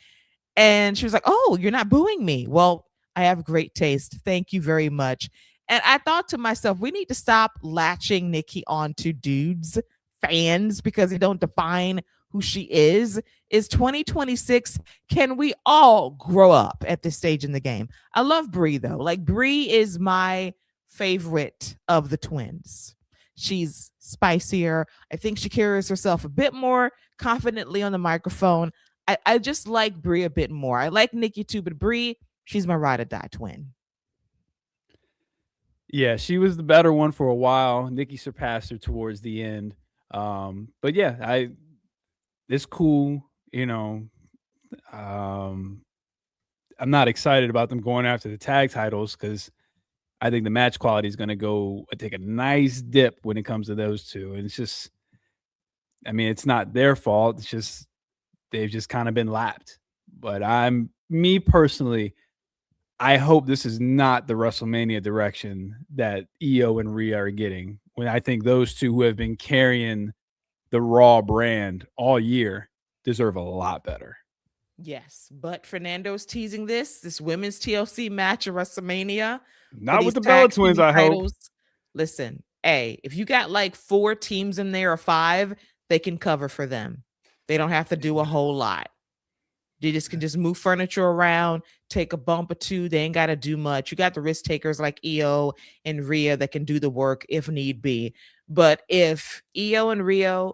[SPEAKER 1] And she was like, "Oh, you're not booing me. Well, I have great taste. Thank you very much." And I thought to myself, we need to stop latching Nikki onto dudes, fans, because they don't define who she is. Is 2026. Can we all grow up at this stage in the game? I love Brie, though. Like, Brie is my favorite of the twins. She's spicier. I think she carries herself a bit more confidently on the microphone. I just like Brie a bit more. I like Nikki too, but Brie, she's my ride or die twin.
[SPEAKER 2] Yeah, she was the better one for a while. Nikki surpassed her towards the end. But yeah, it's cool, you know. I'm not excited about them going after the tag titles because I think the match quality is going to take a nice dip when it comes to those two. And it's just, I mean, it's not their fault. It's just, they've just kind of been lapped. But me personally, I hope this is not the WrestleMania direction that Io and Rhea are getting, when I think those two who have been carrying the Raw brand all year deserve a lot better.
[SPEAKER 1] Yes, but Fernando's teasing this women's TLC match at WrestleMania.
[SPEAKER 2] Not with the Bella twins, I hope.
[SPEAKER 1] Listen, if you got like 4 teams in there or 5, they can cover for them. They don't have to do a whole lot. They can just move furniture around, take a bump or two. They ain't got to do much. You got the risk takers like Io and Rhea that can do the work if need be. But if Io and Rhea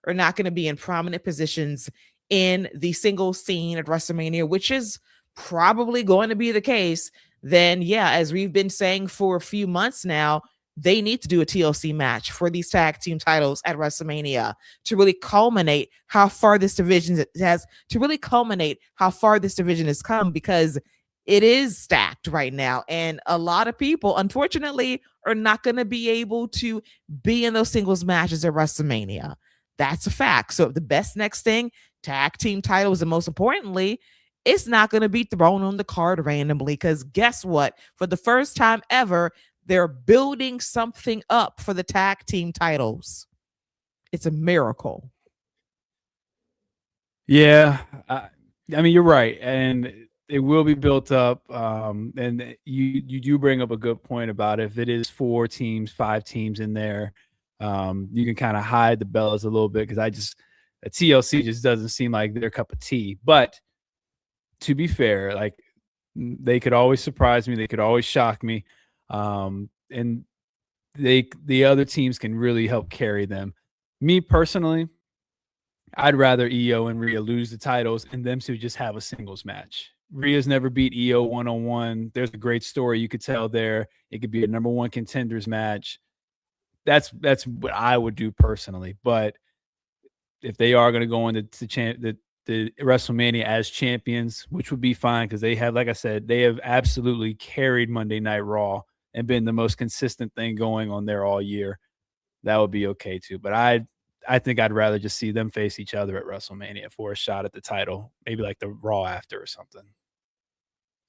[SPEAKER 1] are not going to be in prominent positions in the single scene at WrestleMania, which is probably going to be the case, then yeah, as we've been saying for a few months now, they need to do a TLC match for these tag team titles at WrestleMania to really culminate how far this division has come, because it is stacked right now. And a lot of people, unfortunately, are not going to be able to be in those singles matches at WrestleMania. That's a fact. So the best next thing, tag team titles, and most importantly, it's not going to be thrown on the card randomly, because guess what? For the first time ever, they're building something up for the tag team titles. It's a miracle.
[SPEAKER 2] Yeah, I mean, you're right. And it will be built up. And you do bring up a good point about if it is 4 teams, 5 teams in there, you can kind of hide the Bellas a little bit, because a TLC just doesn't seem like their cup of tea. But to be fair, like, they could always surprise me. They could always shock me. And the other teams can really help carry them. Me personally, I'd rather Io and Rhea lose the titles and them two just have a singles match, Rhea's never beat EO 1-on-1. There's a great story you could tell there. It could be a number one contenders match. That's what I would do personally. But if they are going to go into the WrestleMania as champions, which would be fine because they have, like I said, they have absolutely carried Monday Night Raw and been the most consistent thing going on there all year. That would be okay too. But I think I'd rather just see them face each other at WrestleMania for a shot at the title, maybe like the Raw after or something.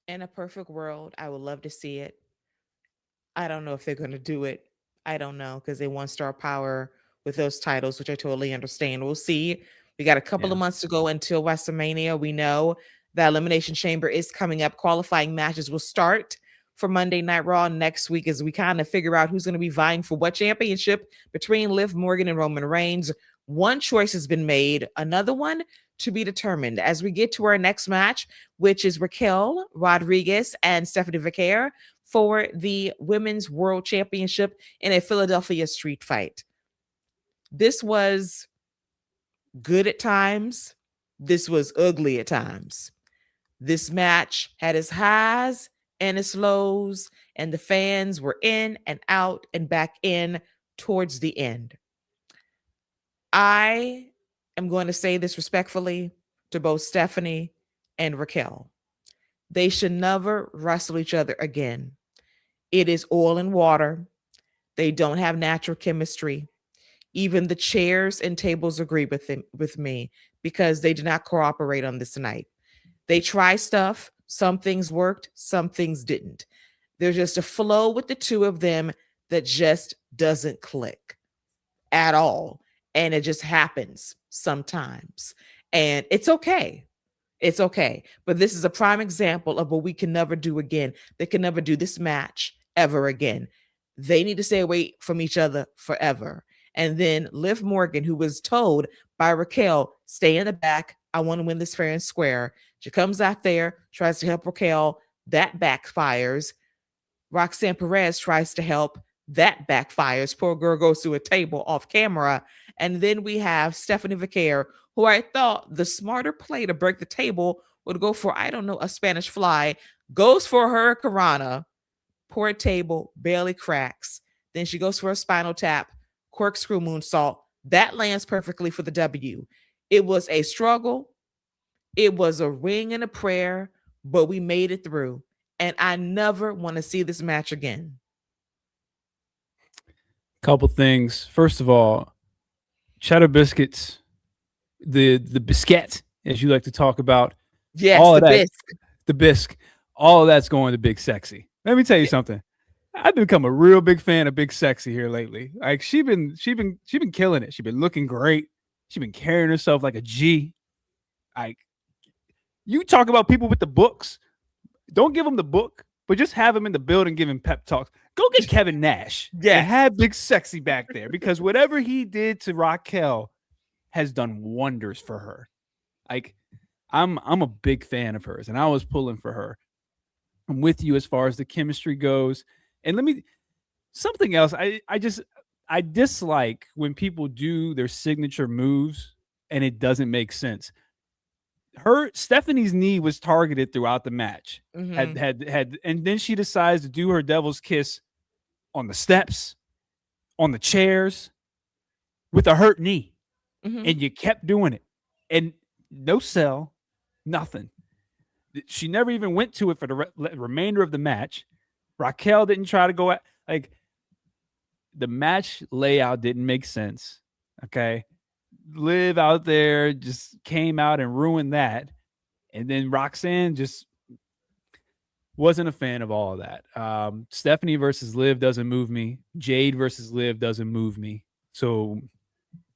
[SPEAKER 1] In a perfect world, I would love to see it. I don't know if they're going to do it. I don't know because they want star power with those titles, which I totally understand. We'll see. We got a couple
[SPEAKER 2] Yeah.
[SPEAKER 1] of months to go until WrestleMania. We know that Elimination Chamber is coming up. Qualifying matches will start for Monday Night Raw next week as we kind of figure out who's going to be vying for what championship between Liv Morgan and Roman Reigns. One choice has been made, another one to be determined as we get to our next match, which is Raquel Rodriguez and Stephanie Vaquer for the Women's World Championship in a Philadelphia street fight. This was good at times. This was ugly at times. This match had its highs and its lows, and the fans were in and out and back in towards the end. I am going to say this respectfully to both Stephanie and Raquel. They should never wrestle each other again. It is oil and water. They don't have natural chemistry. Even the chairs and tables agree with me because they did not cooperate on this night. They try stuff. Some things worked, some things didn't. There's just a flow with the two of them that just doesn't click at all. And it just happens sometimes. And it's okay. It's okay. But this is a prime example of what we can never do again. They can never do this match ever again. They need to stay away from each other forever. And then Liv Morgan, who was told by Raquel, stay in the back. I want to win this fair and square. She comes out there, tries to help Raquel. That backfires. Roxanne Perez tries to help. That backfires. Poor girl goes to a table off camera. And then we have Stephanie Vaquer, who I thought the smarter play to break the table would go for, I don't know, a Spanish fly. Goes for her Karana. Poor table, barely cracks. Then she goes for a spinal tap, corkscrew moonsault. That lands perfectly for the W. It was a struggle. It was a ring and a prayer, but we made it through. And I never want to see this match again.
[SPEAKER 2] Couple things. First of all, cheddar biscuits, the biscuit, as you like to talk about.
[SPEAKER 1] Yes,
[SPEAKER 2] all
[SPEAKER 1] the
[SPEAKER 2] of that,
[SPEAKER 1] bisque.
[SPEAKER 2] the bisque, all of that's going to Big Sexy. Let me tell you something. I've become a real big fan of Big Sexy here lately. Like she been killing it. She's been looking great. She's been carrying herself like a G. Like, you talk about people with the books. Don't give them the book, but just have them in the building giving pep talks. Go get Kevin Nash.
[SPEAKER 1] Yes.
[SPEAKER 2] And have Big Sexy back there because whatever he did to Raquel has done wonders for her. Like, I'm a big fan of hers, and I was pulling for her. I'm with you as far as the chemistry goes. And something else. I dislike when people do their signature moves and it doesn't make sense. Stephanie's knee was targeted throughout the match.
[SPEAKER 1] Mhm.
[SPEAKER 2] And then she decides to do her devil's kiss on the steps, on the chairs, with a hurt knee.
[SPEAKER 1] Mhm.
[SPEAKER 2] And you kept doing it. And no sell, nothing. She never even went to it for the remainder of the match. Raquel didn't try to go at, like, the match layout didn't make sense. Okay. Liv out there just came out and ruined that. And then Roxanne just wasn't a fan of all of that. Stephanie versus Liv doesn't move me. Jade versus Liv doesn't move me. So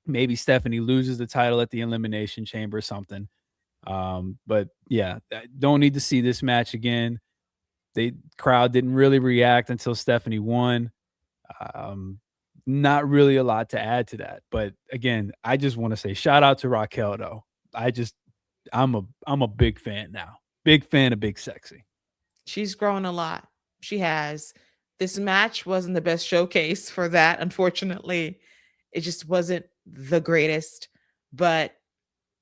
[SPEAKER 2] maybe Stephanie loses the title at the Elimination Chamber or something. But yeah, I don't need to see this match again. The crowd didn't really react until Stephanie won. Not really a lot to add to that. But again, I just want to say shout out to Raquel though. I'm a big fan now. Big fan of Big Sexy.
[SPEAKER 1] She's grown a lot. She has. This match wasn't the best showcase for that, unfortunately. It just wasn't the greatest. But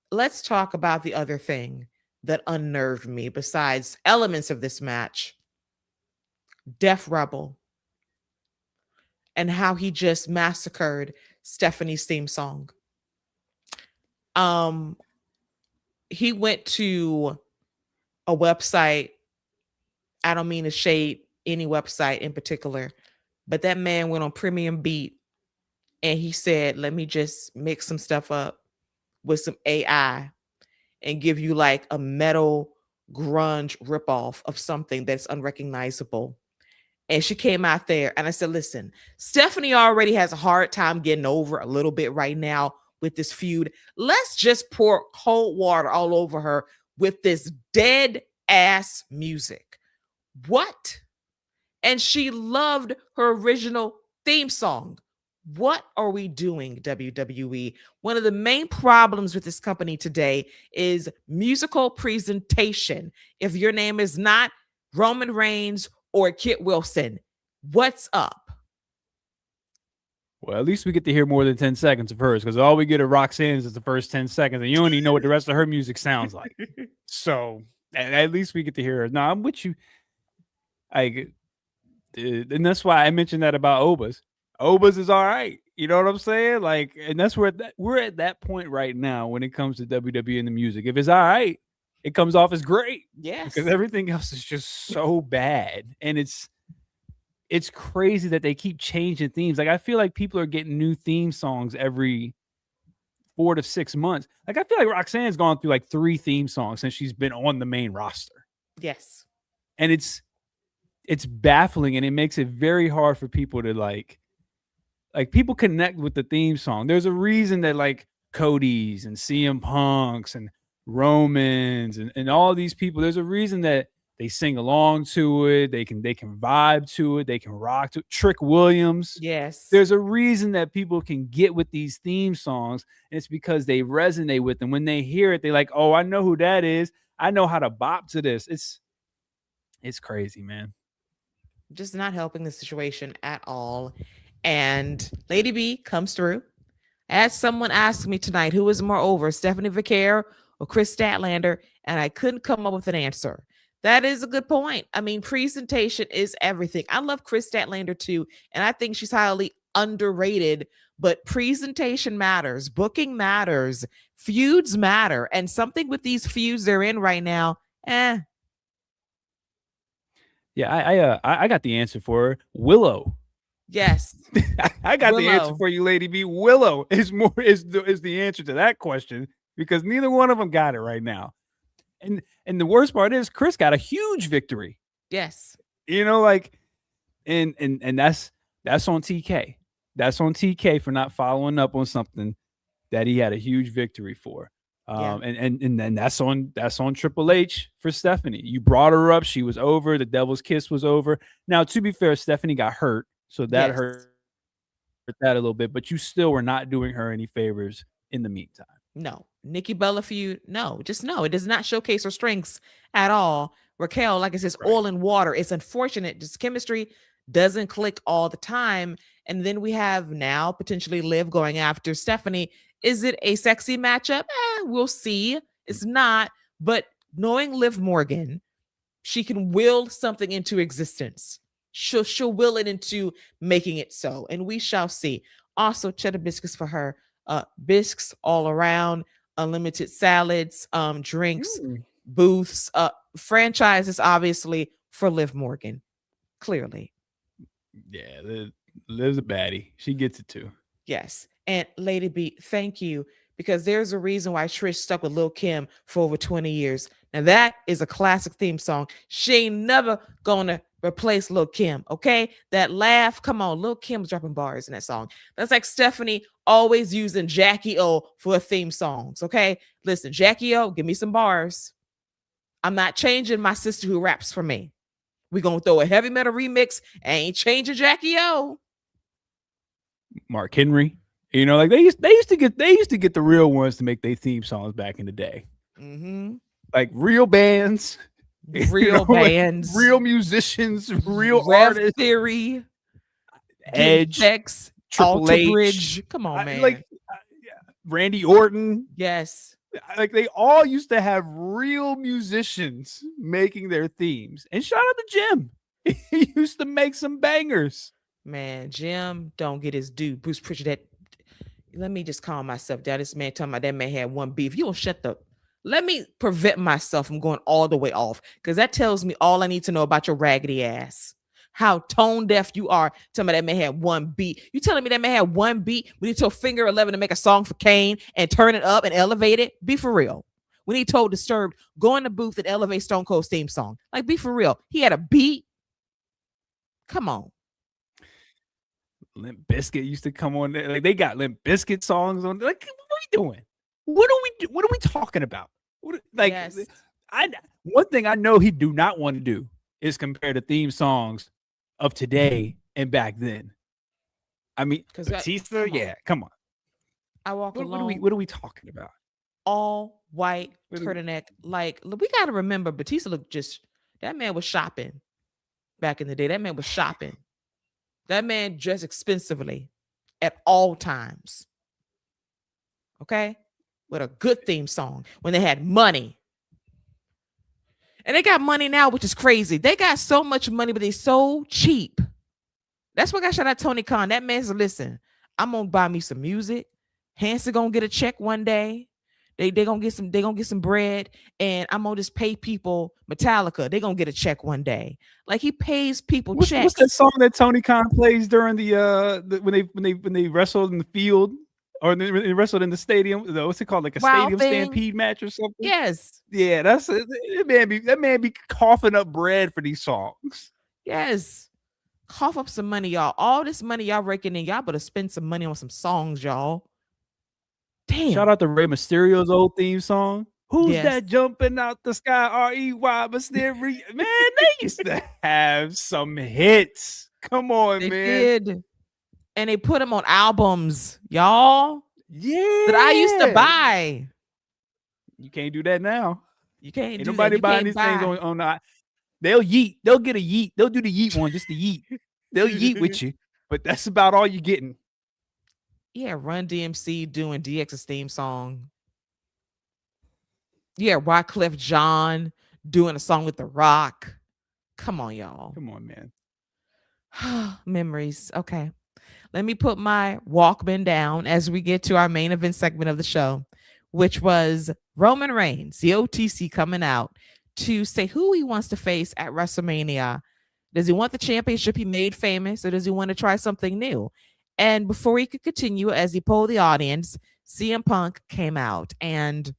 [SPEAKER 1] let's talk about the other thing. that unnerved me besides elements of this match. Def Rebel and how he just massacred Stephanie's theme song. He went to a website. I don't mean to shade any website in particular, but that man went on Premium Beat and he said, let me just mix some stuff up with some AI and give you like a metal grunge ripoff of something that's unrecognizable. And she came out there and I said, listen, Stephanie already has a hard time getting over a little bit right now with this feud. Let's just pour cold water all over her with this dead ass music. What? And she loved her original theme song. What are we doing, WWE? One of the main problems with this company today is musical presentation. If your name is not Roman Reigns or Kit Wilson, what's up?
[SPEAKER 2] Well, at least we get to hear more than 10 seconds of hers, because all we get of Roxanne's is the first 10 seconds, and you don't even know what the rest of her music sounds like. So at least we get to hear her. No, I'm with you. And that's why I mentioned that about Obas. Obas is all right. You know what I'm saying? Like, and that's where we're at that point right now when it comes to WWE and the music. If it's all right, it comes off as great.
[SPEAKER 1] Yes.
[SPEAKER 2] Because everything else is just so bad. And it's crazy that they keep changing themes. Like, I feel like people are getting new theme songs every 4 to 6 months. Like, I feel like Roxanne's gone through like 3 theme songs since she's been on the main roster.
[SPEAKER 1] Yes.
[SPEAKER 2] And it's baffling, and it makes it very hard for people to like people connect with the theme song. There's a reason that like Cody's and CM Punks and Romans and all these people, there's a reason that they sing along to it. They can vibe to it. They can rock to it. Trick Williams.
[SPEAKER 1] Yes.
[SPEAKER 2] There's a reason that people can get with these theme songs, and it's because they resonate with them. When they hear it, they're like, oh, I know who that is. I know how to bop to this. It's crazy, man.
[SPEAKER 1] Just not helping the situation at all. And Lady B comes through. As someone asked me tonight, who is more over, Stephanie Vaquer or Chris Statlander? And I couldn't come up with an answer. That is a good point. I mean, presentation is everything. I love Chris Statlander too, and I think she's highly underrated, but presentation matters, booking matters, feuds matter, and something with these feuds they're in right now,
[SPEAKER 2] Yeah, I got the answer for her. Willow.
[SPEAKER 1] Yes.
[SPEAKER 2] I got the answer for you, Lady B. Willow is the answer to that question, because neither one of them got it right now. And the worst part is Chris got a huge victory.
[SPEAKER 1] Yes.
[SPEAKER 2] You know, like, and that's on TK. That's on TK for not following up on something that he had a huge victory for. And then that's on Triple H for Stephanie. You brought her up. She was over. The Devil's Kiss was over. Now, to be fair, Stephanie got hurt, so that hurt that a little bit, but you still were not doing her any favors in the meantime.
[SPEAKER 1] No. Nikki Bella feud, no. Just no. It does not showcase her strengths at all. Raquel, like I said, oil and water. It's unfortunate. This chemistry doesn't click all the time. And then we have now potentially Liv going after Stephanie. Is it a sexy matchup? We'll see. It's not. But knowing Liv Morgan, she can will something into existence. She'll will it into making it so. And we shall see. Also, cheddar biscuits for her. Bisques all around. Unlimited salads, drinks, booths, franchises, obviously, for Liv Morgan. Clearly.
[SPEAKER 2] Yeah, Liv's a baddie. She gets it too.
[SPEAKER 1] Yes. And Lady B, thank you, because there's a reason why Trish stuck with Lil' Kim for over 20 years. Now, that is a classic theme song. She ain't never gonna replace Lil' Kim, okay? That laugh, come on, Lil' Kim's dropping bars in that song. That's like Stephanie always using Jackie O for theme songs, okay? Listen, Jackie O, give me some bars. I'm not changing my sister who raps for me. We're gonna throw a heavy metal remix. I ain't changing Jackie O.
[SPEAKER 2] Mark Henry. You know, like they used to get the real ones to make their theme songs back in the day.
[SPEAKER 1] Mm-hmm.
[SPEAKER 2] Like real bands,
[SPEAKER 1] real bands,
[SPEAKER 2] like real musicians, real
[SPEAKER 1] Rev
[SPEAKER 2] artists.
[SPEAKER 1] Theory,
[SPEAKER 2] Edge,
[SPEAKER 1] X,
[SPEAKER 2] Triple
[SPEAKER 1] Alter
[SPEAKER 2] H.
[SPEAKER 1] Bridge. Come on, man.
[SPEAKER 2] Randy Orton.
[SPEAKER 1] Yes.
[SPEAKER 2] Like they all used to have real musicians making their themes. And shout out to Jim. He used to make some bangers.
[SPEAKER 1] Man, Jim don't get his due. Bruce Pritchard, that let me just calm myself down. This man talking about that man had one beef. You don't shut the. Let me prevent myself from going all the way off because that tells me all I need to know about your raggedy ass. How tone deaf you are. Telling me that man had one beat. You telling me that man had one beat when he told Finger 11 to make a song for Kane and turn it up and elevate it? Be for real. When he told Disturbed, go in the booth and elevate Stone Cold's theme song. Like, be for real. He had a beat. Come on.
[SPEAKER 2] Limp Bizkit used to come on there. Like they got Limp Bizkit songs on. Like, what are we doing? What are we talking about?
[SPEAKER 1] Yes.
[SPEAKER 2] One thing I know he do not want to do is compare the theme songs of today and back then. I mean, Batista, come on.
[SPEAKER 1] I walk alone.
[SPEAKER 2] What are we talking about?
[SPEAKER 1] All white turtleneck. Like, look, we got to remember, Batista looked that man was shopping back in the day. That man was shopping. That man dressed expensively at all times. Okay? With a good theme song when they had money. And they got money now, which is crazy. They got so much money, but they're so cheap. That's what I shout out Tony Khan. That man said, listen, I'm gonna buy me some music. Hanson gonna get a check one day. They gonna get some bread, and I'm gonna just pay people. Metallica, they gonna get a check one day. Like he pays people checks.
[SPEAKER 2] What's that song that Tony Khan plays during when they wrestled in the field or they wrestled in the stadium? What's it called? Like a stadium stampede match or something?
[SPEAKER 1] Yes.
[SPEAKER 2] Yeah, that's it. That man be coughing up bread for these songs.
[SPEAKER 1] Yes. Cough up some money, y'all. All this money y'all raking in, y'all better spend some money on some songs, y'all. Damn.
[SPEAKER 2] Shout out to Rey Mysterio's old theme song. Who's that jumping out the sky? R-E-Y Mysterio. Man, they used to have some hits. Come on,
[SPEAKER 1] they
[SPEAKER 2] man.
[SPEAKER 1] Did. And they put them on albums, y'all.
[SPEAKER 2] Yeah.
[SPEAKER 1] That I used to buy.
[SPEAKER 2] You can't do that now.
[SPEAKER 1] You can't
[SPEAKER 2] Ain't
[SPEAKER 1] do
[SPEAKER 2] nobody
[SPEAKER 1] that.
[SPEAKER 2] buying these things on the. They'll yeet. They'll get a yeet. They'll do the yeet one just to yeet. They'll yeet with you. But that's about all you're getting.
[SPEAKER 1] Yeah, Run DMC doing DX's theme song. Yeah, Wyclef Jean doing a song with The Rock. Come on, y'all.
[SPEAKER 2] Come on, man.
[SPEAKER 1] Memories. Okay. Let me put my Walkman down as we get to our main event segment of the show, which was Roman Reigns, the OTC, coming out to say who he wants to face at WrestleMania. Does he want the championship he made famous, or does he want to try something new? And before he could continue, as he polled the audience, CM Punk came out. And,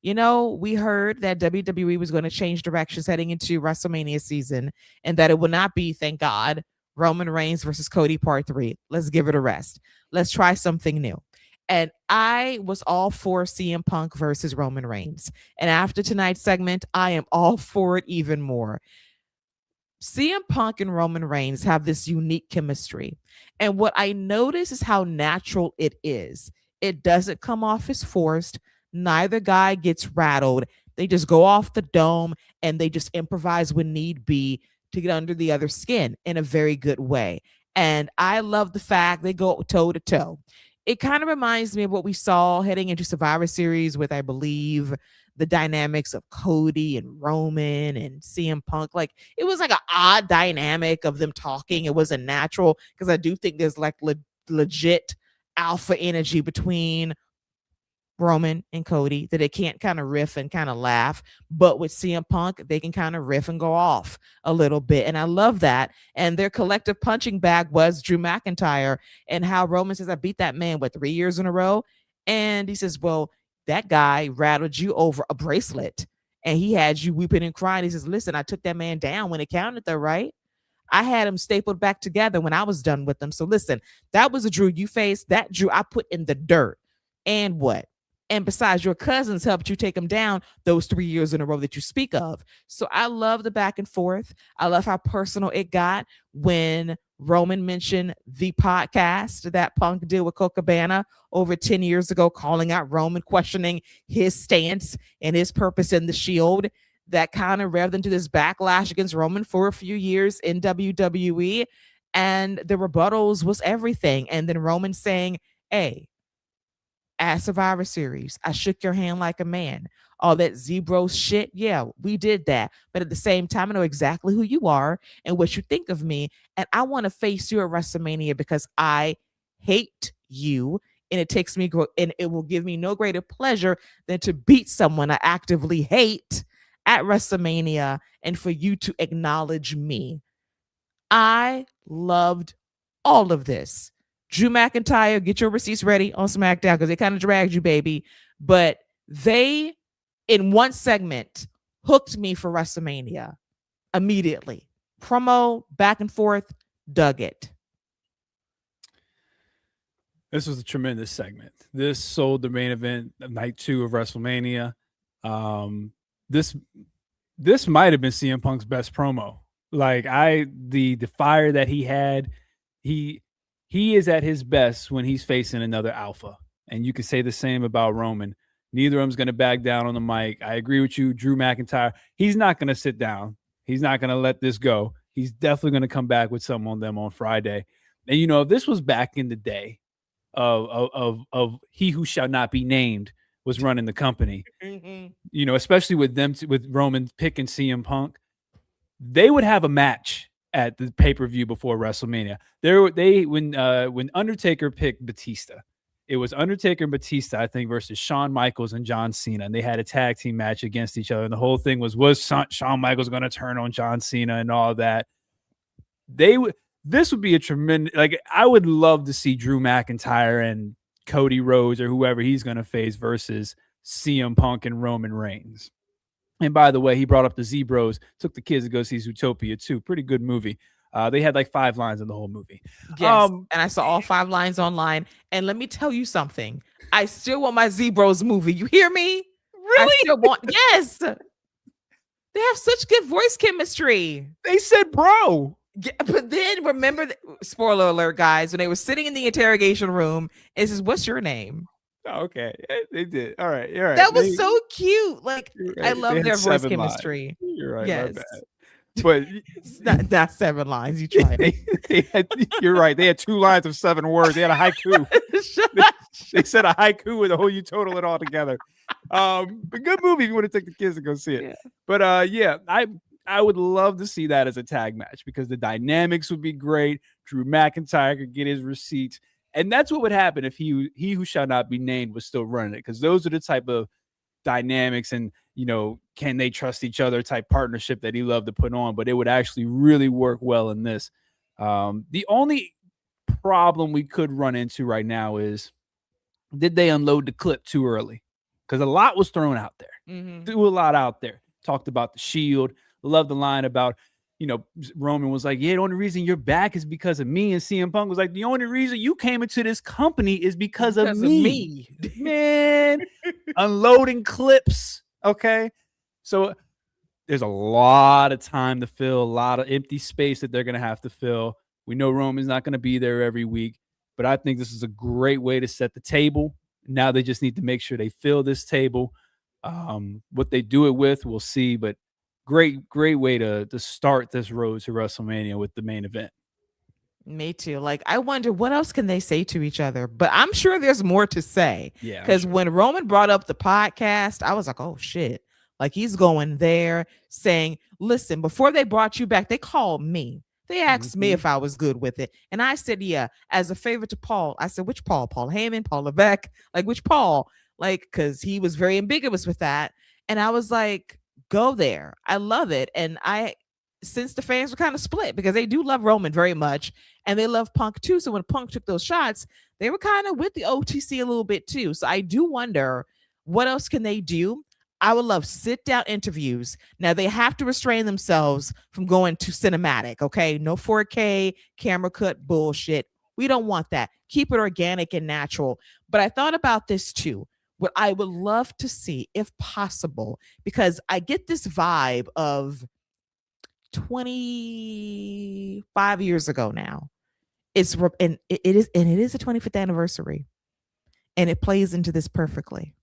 [SPEAKER 1] you know, we heard that WWE was going to change directions heading into WrestleMania season and that it will not be, thank God, Roman Reigns versus Cody Part 3. Let's give it a rest. Let's try something new. And I was all for CM Punk versus Roman Reigns. And after tonight's segment, I am all for it even more. CM Punk and Roman Reigns have this unique chemistry. And what I notice is how natural it is. It doesn't come off as forced. Neither guy gets rattled. They just go off the dome and they just improvise when need be to get under the other's skin in a very good way. And I love the fact they go toe to toe. It kind of reminds me of what we saw heading into Survivor Series with, I believe, the dynamics of Cody and Roman and CM Punk. Like, it was like an odd dynamic of them talking. It wasn't natural because I do think there's like legit alpha energy between Roman and Cody that they can't kind of riff and kind of laugh. But with CM Punk, they can kind of riff and go off a little bit. And I love that. And their collective punching bag was Drew McIntyre, and how Roman says, I beat that man, 3 years in a row? And he says, well, that guy rattled you over a bracelet and he had you weeping and crying. He says, listen, I took that man down when it counted though, right? I had him stapled back together when I was done with them. So listen, that was a Drew you faced. That Drew I put in the dirt. And what? And besides, your cousins helped you take him down those 3 years in a row that you speak of. So I love the back and forth. I love how personal it got when Roman mentioned the podcast that Punk did with Colt Cabana over 10 years ago, calling out Roman, questioning his stance and his purpose in the Shield. That kind of revved into this backlash against Roman for a few years in WWE. And the rebuttals was everything. And then Roman saying, hey, at Survivor Series. I shook your hand like a man. All that Zebro shit, yeah, we did that. But at the same time, I know exactly who you are and what you think of me. And I want to face you at WrestleMania because I hate you. And it takes me, and it will give me no greater pleasure than to beat someone I actively hate at WrestleMania and for you to acknowledge me. I loved all of this. Drew McIntyre, get your receipts ready on SmackDown because they kind of dragged you, baby. But they, in one segment, hooked me for WrestleMania immediately. Promo, back and forth, dug it.
[SPEAKER 2] This was a tremendous segment. This sold the main event of night 2 of WrestleMania. Um, this might have been CM Punk's best promo. Like the fire that he had, he is at his best when he's facing another alpha. And you could say the same about Roman. Neither of them's going to back down on the mic. I agree with you, Drew McIntyre. He's not going to sit down. He's not going to let this go. He's definitely going to come back with something on them on Friday. And if this was back in the day of he who shall not be named was running the company, especially with Roman picking CM Punk, they would have a match at the pay-per-view before WrestleMania. When Undertaker picked Batista, it was Undertaker and Batista, I think, versus Shawn Michaels and John Cena, and they had a tag team match against each other. And the whole thing was Shawn Michaels going to turn on John Cena and all that? This would be a tremendous, I would love to see Drew McIntyre and Cody Rhodes or whoever he's going to face versus CM Punk and Roman Reigns. And by the way, he brought up the Zebros, took the kids to go see Zootopia 2. Pretty good movie. They had 5 lines in the whole movie.
[SPEAKER 1] Yes, and I saw all 5 lines online. And let me tell you something. I still want my Zebros movie. You hear me?
[SPEAKER 2] Really?
[SPEAKER 1] I still want, yes. They have such good voice chemistry.
[SPEAKER 2] They said bro.
[SPEAKER 1] Yeah, but then remember, spoiler alert, guys, when they were sitting in the interrogation room, it says, "What's your name?"
[SPEAKER 2] Oh, okay, they did. All right, you're right.
[SPEAKER 1] That was so cute. Right. I love their voice
[SPEAKER 2] 7
[SPEAKER 1] chemistry.
[SPEAKER 2] Lines. You're right.
[SPEAKER 1] Yes.
[SPEAKER 2] My bad. But
[SPEAKER 1] it's not 7 lines. You tried it.
[SPEAKER 2] You're right. They had 2 lines of 7 words. They had a haiku. they said a haiku with a whole. You total it all together. But good movie if you want to take the kids to go see it. Yeah. But I would love to see that as a tag match because the dynamics would be great. Drew McIntyre could get his receipts. And that's what would happen if he who shall not be named was still running it, because those are the type of dynamics and, can they trust each other type partnership that he loved to put on. But it would actually really work well in this. The only problem we could run into right now is, did they unload the clip too early? Because a lot was thrown out there.
[SPEAKER 1] Mm-hmm.
[SPEAKER 2] Threw a lot out there. Talked about the Shield. Love the line about, Roman was like, yeah, the only reason you're back is because of me. And CM Punk was like, the only reason you came into this company is because of me. Man, unloading clips. Okay. So there's a lot of time to fill, a lot of empty space that they're going to have to fill. We know Roman's not going to be there every week, but I think this is a great way to set the table. Now they just need to make sure they fill this table. What they do it with, we'll see, but great way to start this road to WrestleMania with the main event.
[SPEAKER 1] Me too. I wonder what else can they say to each other, but I'm sure there's more to say.
[SPEAKER 2] Yeah.
[SPEAKER 1] Because when Roman brought up the podcast, I was like, oh shit. He's going there saying, listen, before they brought you back, they called me. They asked me if I was good with it. And I said, yeah, as a favor to Paul. I said, which Paul? Paul Heyman, Paul Levesque? Which Paul? Because he was very ambiguous with that. And I was like, go there. I love it. And since the fans were kind of split because they do love Roman very much and they love Punk too. So when Punk took those shots, they were kind of with the OTC a little bit too. So I do wonder what else can they do? I would love sit down interviews. Now they have to restrain themselves from going to cinematic. Okay. No 4K camera cut bullshit. We don't want that. Keep it organic and natural. But I thought about this too. What I would love to see, if possible, because I get this vibe of 25 years ago now. It is the 25th anniversary, and it plays into this perfectly.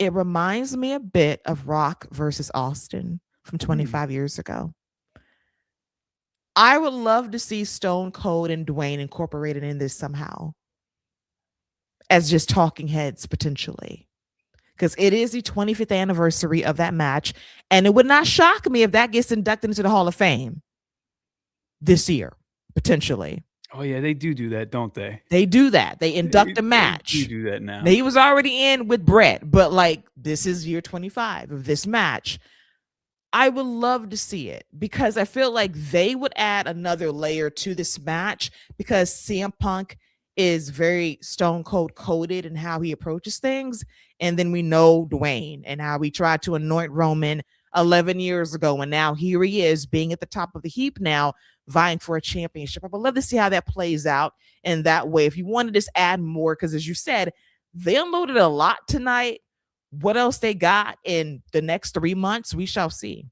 [SPEAKER 1] It reminds me a bit of Rock versus Austin from 25 years ago. I would love to see Stone Cold and Dwayne incorporated in this somehow. as just talking heads potentially. Because it is the 25th anniversary of that match. And it would not shock me if that gets inducted into the Hall of Fame this year, potentially.
[SPEAKER 2] Oh, yeah, they do that, don't they?
[SPEAKER 1] They do that. They induct a match.
[SPEAKER 2] They do that now.
[SPEAKER 1] He was already in with Brett, but like this is year 25 of this match. I would love to see it because I feel like they would add another layer to this match because CM Punk is very stone cold coded in how he approaches things. And then we know Dwayne and how he tried to anoint Roman 11 years ago. And now here he is being at the top of the heap now, vying for a championship. I would love to see how that plays out in that way. If you want to just add more, because as you said, they unloaded a lot tonight. What else they got in the next 3 months, we shall see.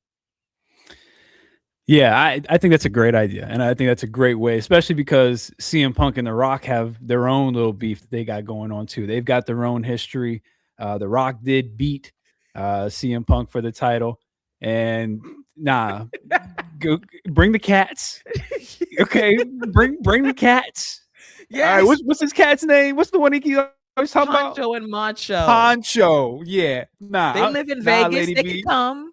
[SPEAKER 2] Yeah, I think that's a great idea. And I think that's a great way, especially because CM Punk and The Rock have their own little beef that they got going on too. They've got their own history. The Rock did beat CM Punk for the title. And go bring the cats. Okay, bring the cats. Yeah. All right, what's his cat's name? What's the one he always talk about?
[SPEAKER 1] Poncho and Macho.
[SPEAKER 2] Poncho, yeah.
[SPEAKER 1] They live in Vegas. They can come.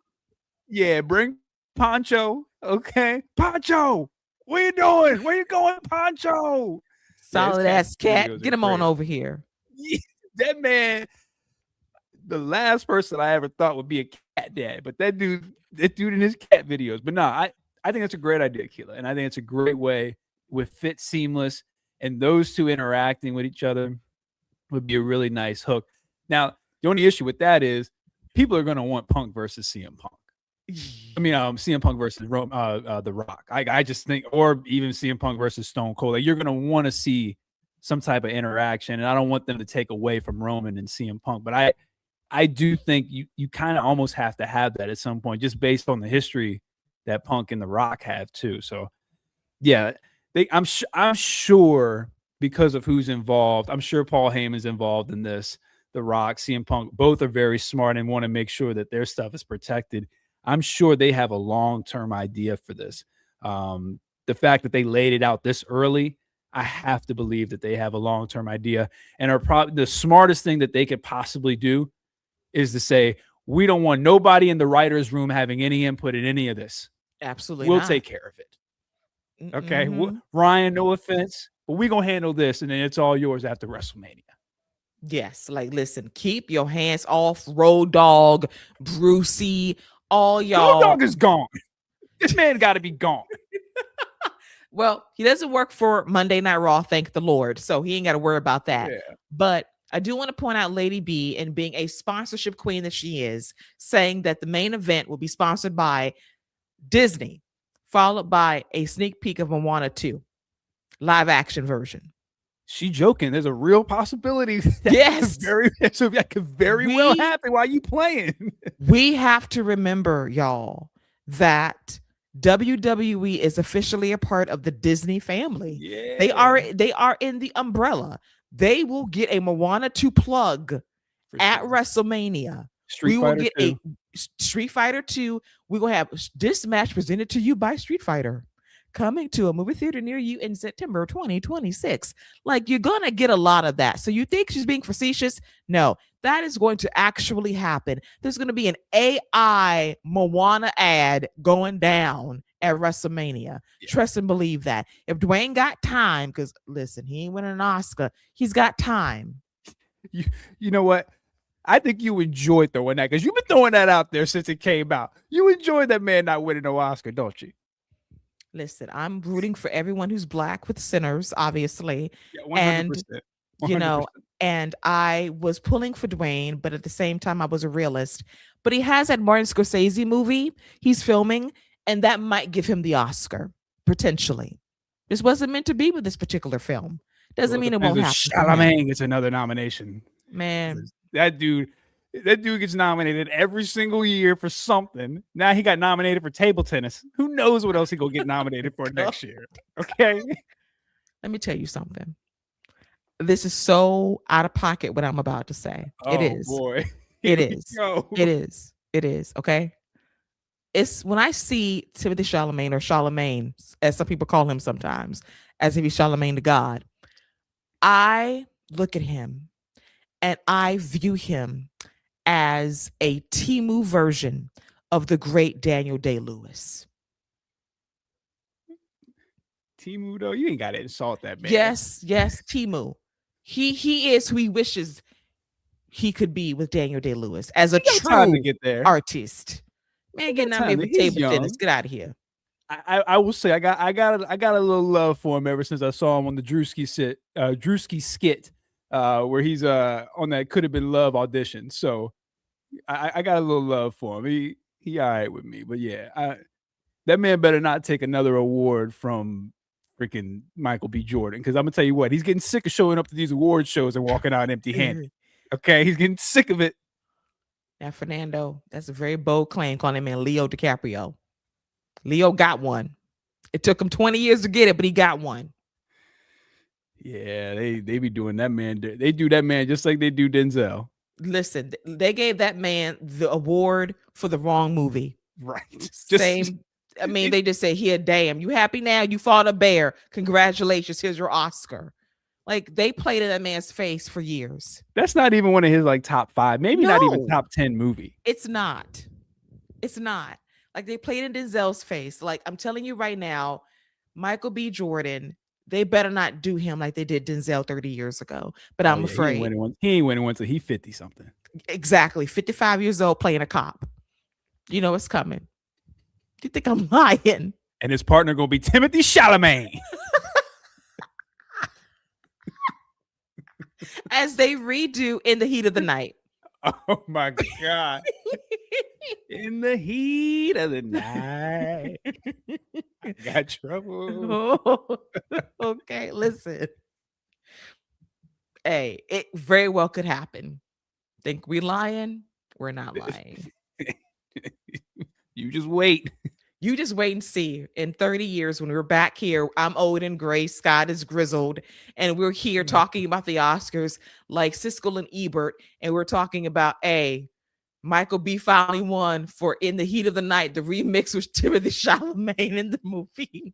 [SPEAKER 2] Yeah, bring Poncho. Okay, Poncho. What you doing? Where you going, Poncho?
[SPEAKER 1] Solid ass cat. Get him on over here.
[SPEAKER 2] Yeah, that man. The last person I ever thought would be a cat dad, but that dude in his cat videos. But no, I think that's a great idea, Keila, and I think it's a great way with Fit Seamless and those two interacting with each other would be a really nice hook. Now, the only issue with that is people are going to want Punk versus CM Punk. I mean, CM Punk versus The Rock. I just think, or even CM Punk versus Stone Cold. Like, you're going to want to see some type of interaction, and I don't want them to take away from Roman and CM Punk. But I do think you kind of almost have to have that at some point, just based on the history that Punk and The Rock have too. So, yeah, I'm sure because of who's involved. I'm sure Paul Heyman's involved in this. The Rock, CM Punk, both are very smart and want to make sure that their stuff is protected. I'm sure they have a long-term idea for this. The fact that they laid it out this early, I have to believe that they have a long-term idea and are probably the smartest thing that they could possibly do is to say, we don't want nobody in the writer's room having any input in any of this.
[SPEAKER 1] Absolutely.
[SPEAKER 2] We'll take care of it. Okay. Ryan, no offense, but we're going to handle this. And then it's all yours after WrestleMania.
[SPEAKER 1] Yes. Like, listen, keep your hands off Road Dogg, Brucey, all y'all.
[SPEAKER 2] Road Dogg is gone. This man got to be gone.
[SPEAKER 1] Well, he doesn't work for Monday Night Raw, thank the Lord. So he ain't got to worry about that. Yeah. But I do want to point out Lady B, and being a sponsorship queen that she is, saying that the main event will be sponsored by Disney, followed by a sneak peek of Moana 2 live action version.
[SPEAKER 2] She joking. There's a real possibility.
[SPEAKER 1] Yes.
[SPEAKER 2] That could very well happen while you playing.
[SPEAKER 1] We have to remember, y'all, that WWE is officially a part of the Disney family.
[SPEAKER 2] Yeah.
[SPEAKER 1] They are in the umbrella. They will get a Moana 2 plug at WrestleMania. We will get a Street Fighter 2. We're going to have this match presented to you by Street Fighter, coming to a movie theater near you in September 2026. Like, you're going to get a lot of that. So you think she's being facetious? No, that is going to actually happen. There's going to be an AI Moana ad going down at WrestleMania. Yeah. Trust and believe that. If Dwayne got time, because listen, he ain't winning an Oscar. He's got time.
[SPEAKER 2] You know what? I think you enjoyed throwing that because you've been throwing that out there since it came out. You enjoyed that man not winning no Oscar, don't you?
[SPEAKER 1] Listen, I'm rooting for everyone who's Black with Sinners, obviously.
[SPEAKER 2] Yeah, 100%.
[SPEAKER 1] And
[SPEAKER 2] 100%.
[SPEAKER 1] you know, and I was pulling for Dwayne, but at the same time, I was a realist. But he has that Martin Scorsese movie he's filming, and that might give him the Oscar, potentially. This wasn't meant to be with this particular film. Doesn't mean it won't happen.
[SPEAKER 2] Chalamet gets another nomination.
[SPEAKER 1] Man.
[SPEAKER 2] That dude gets nominated every single year for something. Now he got nominated for table tennis. Who knows what else he gonna get nominated for next year? Okay.
[SPEAKER 1] Let me tell you something. This is so out of pocket what I'm about to say. It is.
[SPEAKER 2] Boy.
[SPEAKER 1] It is. It is. It is. Okay. It's when I see Timothy Chalamet, or Charlemagne, as some people call him sometimes, as if he's Charlemagne to God. I look at him, and I view him as a Timu version of the great Daniel Day-Lewis.
[SPEAKER 2] Timu, though, you ain't got to insult that man.
[SPEAKER 1] Yes, Timu. He is who he wishes he could be with Daniel Day-Lewis as a
[SPEAKER 2] He got time to
[SPEAKER 1] true
[SPEAKER 2] get there.
[SPEAKER 1] artist. Man,
[SPEAKER 2] He
[SPEAKER 1] getting
[SPEAKER 2] got
[SPEAKER 1] out
[SPEAKER 2] time.
[SPEAKER 1] here with
[SPEAKER 2] He's
[SPEAKER 1] table tennis.
[SPEAKER 2] young.
[SPEAKER 1] Get out of here.
[SPEAKER 2] I will say I got a little love for him ever since I saw him on the Drewski skit, where he's on that Could Have Been Love audition. So I got a little love for him. He all right with me. But yeah, that man better not take another award from freaking Michael B. Jordan, because I'm gonna tell you what, he's getting sick of showing up to these award shows and walking out empty handed. Okay, he's getting sick of it.
[SPEAKER 1] Now, Fernando, that's a very bold claim calling him man Leo DiCaprio. Leo got one. It took him 20 years to get it, but he got one.
[SPEAKER 2] Yeah, they be doing that man. They do that man just like they do Denzel.
[SPEAKER 1] Listen, they gave that man the award for the wrong movie.
[SPEAKER 2] Right.
[SPEAKER 1] Same. I mean, they just say, here, damn, you happy now? You fought a bear. Congratulations. Here's your Oscar. Like, they played in that man's face for years.
[SPEAKER 2] That's not even one of his like top 5, maybe not even top 10 movie.
[SPEAKER 1] It's not. Like, they played in Denzel's face. Like, I'm telling you right now, Michael B. Jordan, they better not do him like they did Denzel 30 years ago. But I'm afraid.
[SPEAKER 2] He ain't winning one until he's 50 something.
[SPEAKER 1] Exactly. 55 years old playing a cop. You know it's coming. You think I'm lying?
[SPEAKER 2] And his partner gonna be Timothy Chalamet.
[SPEAKER 1] As they redo In the Heat of the Night.
[SPEAKER 2] Oh my God. In the heat of the night. I got trouble.
[SPEAKER 1] Oh, okay, listen. Hey, it very well could happen. Think we lying? We're not lying.
[SPEAKER 2] You just wait.
[SPEAKER 1] You just wait and see. In 30 years, when we're back here, I'm old and gray, Scott is grizzled, and we're here talking about the Oscars like Siskel and Ebert, and we're talking about, Michael B. finally won for In the Heat of the Night, the remix with Timothy Chalamet in the movie.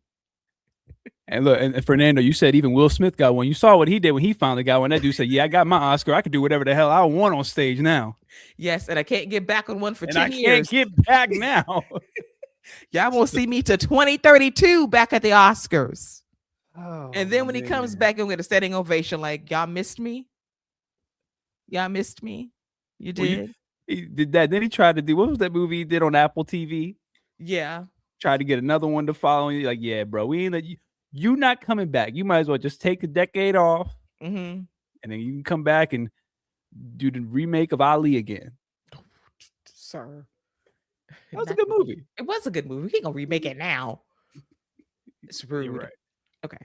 [SPEAKER 2] And look, and Fernando, you said even Will Smith got one. You saw what he did when he finally got one. That dude said, yeah, I got my Oscar. I can do whatever the hell I want on stage now.
[SPEAKER 1] Yes, and I can't get back on one for 10
[SPEAKER 2] I
[SPEAKER 1] years.
[SPEAKER 2] Can't get back now.
[SPEAKER 1] Y'all won't see me to 2032 back at the Oscars.
[SPEAKER 2] Oh,
[SPEAKER 1] and then when he comes back and with a standing ovation, like, y'all missed me? Y'all missed me? You did?
[SPEAKER 2] He did that. Then he tried to do, what was that movie he did on Apple TV?
[SPEAKER 1] Yeah.
[SPEAKER 2] Tried to get another one to follow. And you're like, yeah, bro, we ain't you not coming back. You might as well just take a decade off.
[SPEAKER 1] Mm-hmm.
[SPEAKER 2] And then you can come back and do the remake of Ali again.
[SPEAKER 1] Sir.
[SPEAKER 2] That was a good movie.
[SPEAKER 1] It was a good movie. He gonna remake it now. It's rude.
[SPEAKER 2] You're right.
[SPEAKER 1] Okay.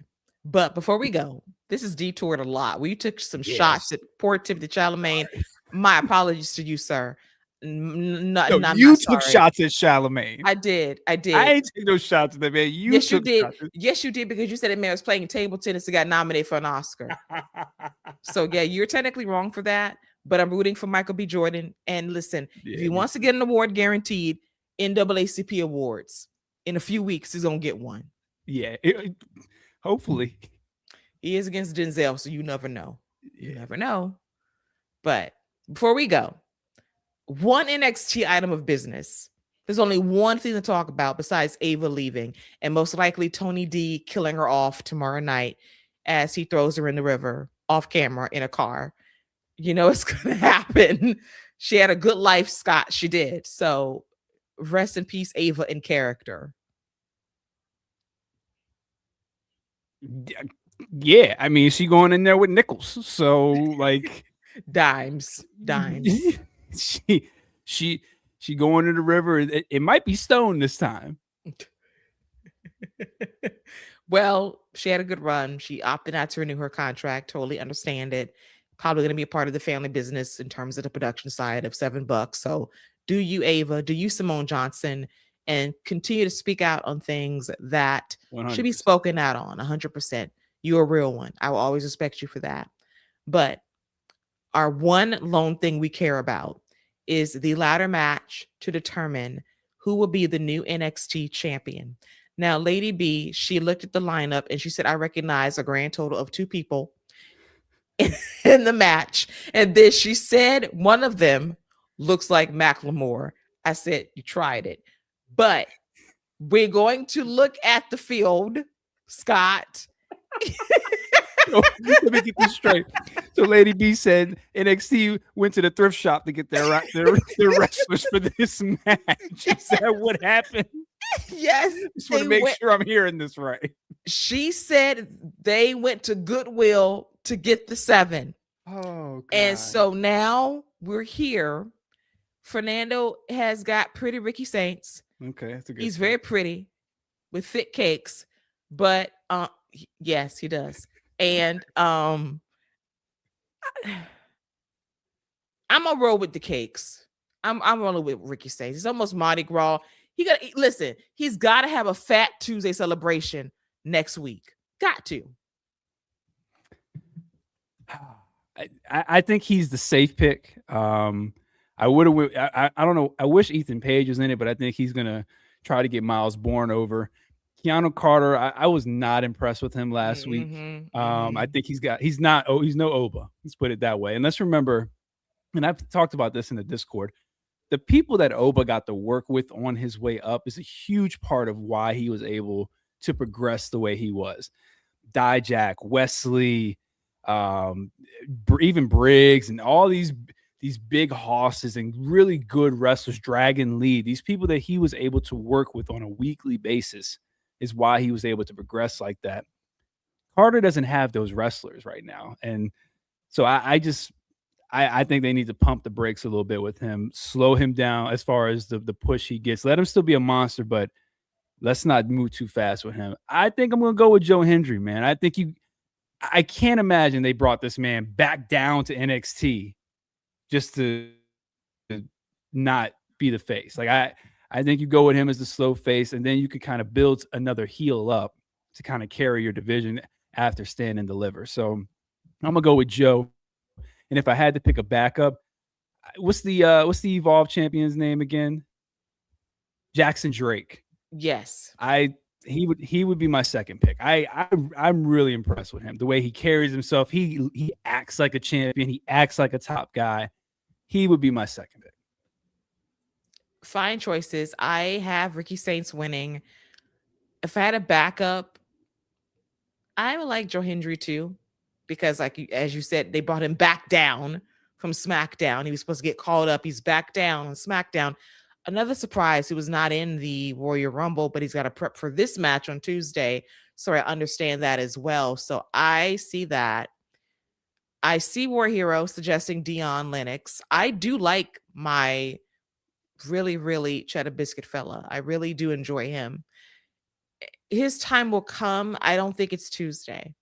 [SPEAKER 1] But before we go, this is detoured a lot. We took some shots at poor Timothy Chalamet. My apologies to you, sir.
[SPEAKER 2] You took shots at Chalamet.
[SPEAKER 1] I did. I
[SPEAKER 2] ain't take those shots at that man.
[SPEAKER 1] Yes, you did. Yes, you did, because you said that man was playing table tennis and got nominated for an Oscar. So yeah, you're technically wrong for that. But I'm rooting for Michael B. Jordan. And listen, if he wants to get an award guaranteed, NAACP awards in a few weeks, he's gonna get one.
[SPEAKER 2] Yeah, hopefully.
[SPEAKER 1] He is against Denzel, so you never know. You never know. But before we go, one NXT item of business. There's only one thing to talk about besides Ava leaving, and most likely Tony D killing her off tomorrow night as he throws her in the river off camera in a car. You know it's gonna happen. She had a good life, Scott. She did. So rest in peace, Ava, in character.
[SPEAKER 2] Yeah, I mean, she going in there with nickels, so like
[SPEAKER 1] dimes.
[SPEAKER 2] she going to the river. It might be Stone this time.
[SPEAKER 1] Well, she had a good run. She opted not to renew her contract. Totally understand it. Probably going to be a part of the family business in terms of the production side of $7. So do you, Ava, do you, Simone Johnson, and continue to speak out on things that 100%. Should be spoken out on 100%. You're a real one. I will always respect you for that. But our one lone thing we care about is the ladder match to determine who will be the new NXT champion. Now, Lady B, she looked at the lineup and she said, I recognize a grand total of 2 people. in the match. And then she said one of them looks like Macklemore. I said, you tried it. But we're going to look at the field, Scott.
[SPEAKER 2] So, let me get this straight. So Lady B said NXT went to the thrift shop to get their wrestlers for this match. Is that what happened?
[SPEAKER 1] Yes.
[SPEAKER 2] Just want to make sure I'm hearing this right.
[SPEAKER 1] She said they went to Goodwill to get the 7.
[SPEAKER 2] Oh, God.
[SPEAKER 1] And so now we're here. Fernando has got pretty Ricky Saints.
[SPEAKER 2] Okay, that's a good.
[SPEAKER 1] He's very pretty with thick cakes, but yes, he does. And I'm gonna roll with the cakes. I'm rolling with Ricky Saints. It's almost Mardi Gras. Listen, he's got to have a Fat Tuesday celebration next week. Got to.
[SPEAKER 2] I think he's the safe pick. I would have. I don't know. I wish Ethan Page was in it, but I think he's gonna try to get Miles Bourne over. Keanu Carter, I was not impressed with him last week. I think he's no Oba. Let's put it that way. And let's remember, and I've talked about this in the Discord, the people that Oba got to work with on his way up is a huge part of why he was able to progress the way he was. Dijak, Wesley, even Briggs, and all these big hosses and really good wrestlers, Dragon Lee, these people that he was able to work with on a weekly basis is why he was able to progress like that. Carter doesn't have those wrestlers right now. And so I think they need to pump the brakes a little bit with him, slow him down as far as the push he gets. Let him still be a monster, but let's not move too fast with him. I think I'm going to go with Joe Hendry, man. I can't imagine they brought this man back down to NXT just to not be the face. Like I think you go with him as the slow face, and then you could kind of build another heel up to kind of carry your division after Stand and Deliver. So I'm gonna go with Joe. And if I had to pick a backup, what's the Evolve champion's name again? Jackson Drake.
[SPEAKER 1] Yes.
[SPEAKER 2] He would be my second pick. I'm really impressed with him. The way he carries himself, he acts like a champion. He acts like a top guy. He would be my second pick.
[SPEAKER 1] Fine choices. I have Ricky Saints winning. If I had a backup, I would like Joe Hendry too, because as you said, they brought him back down from SmackDown. He was supposed to get called up. He's back down on SmackDown. Another surprise, he was not in the Royal Rumble, but he's got to prep for this match on Tuesday. So I understand that as well. So I see that. I see War Hero suggesting Dion Lennox. I do like my really, really cheddar biscuit fella. I really do enjoy him. His time will come. I don't think it's Tuesday.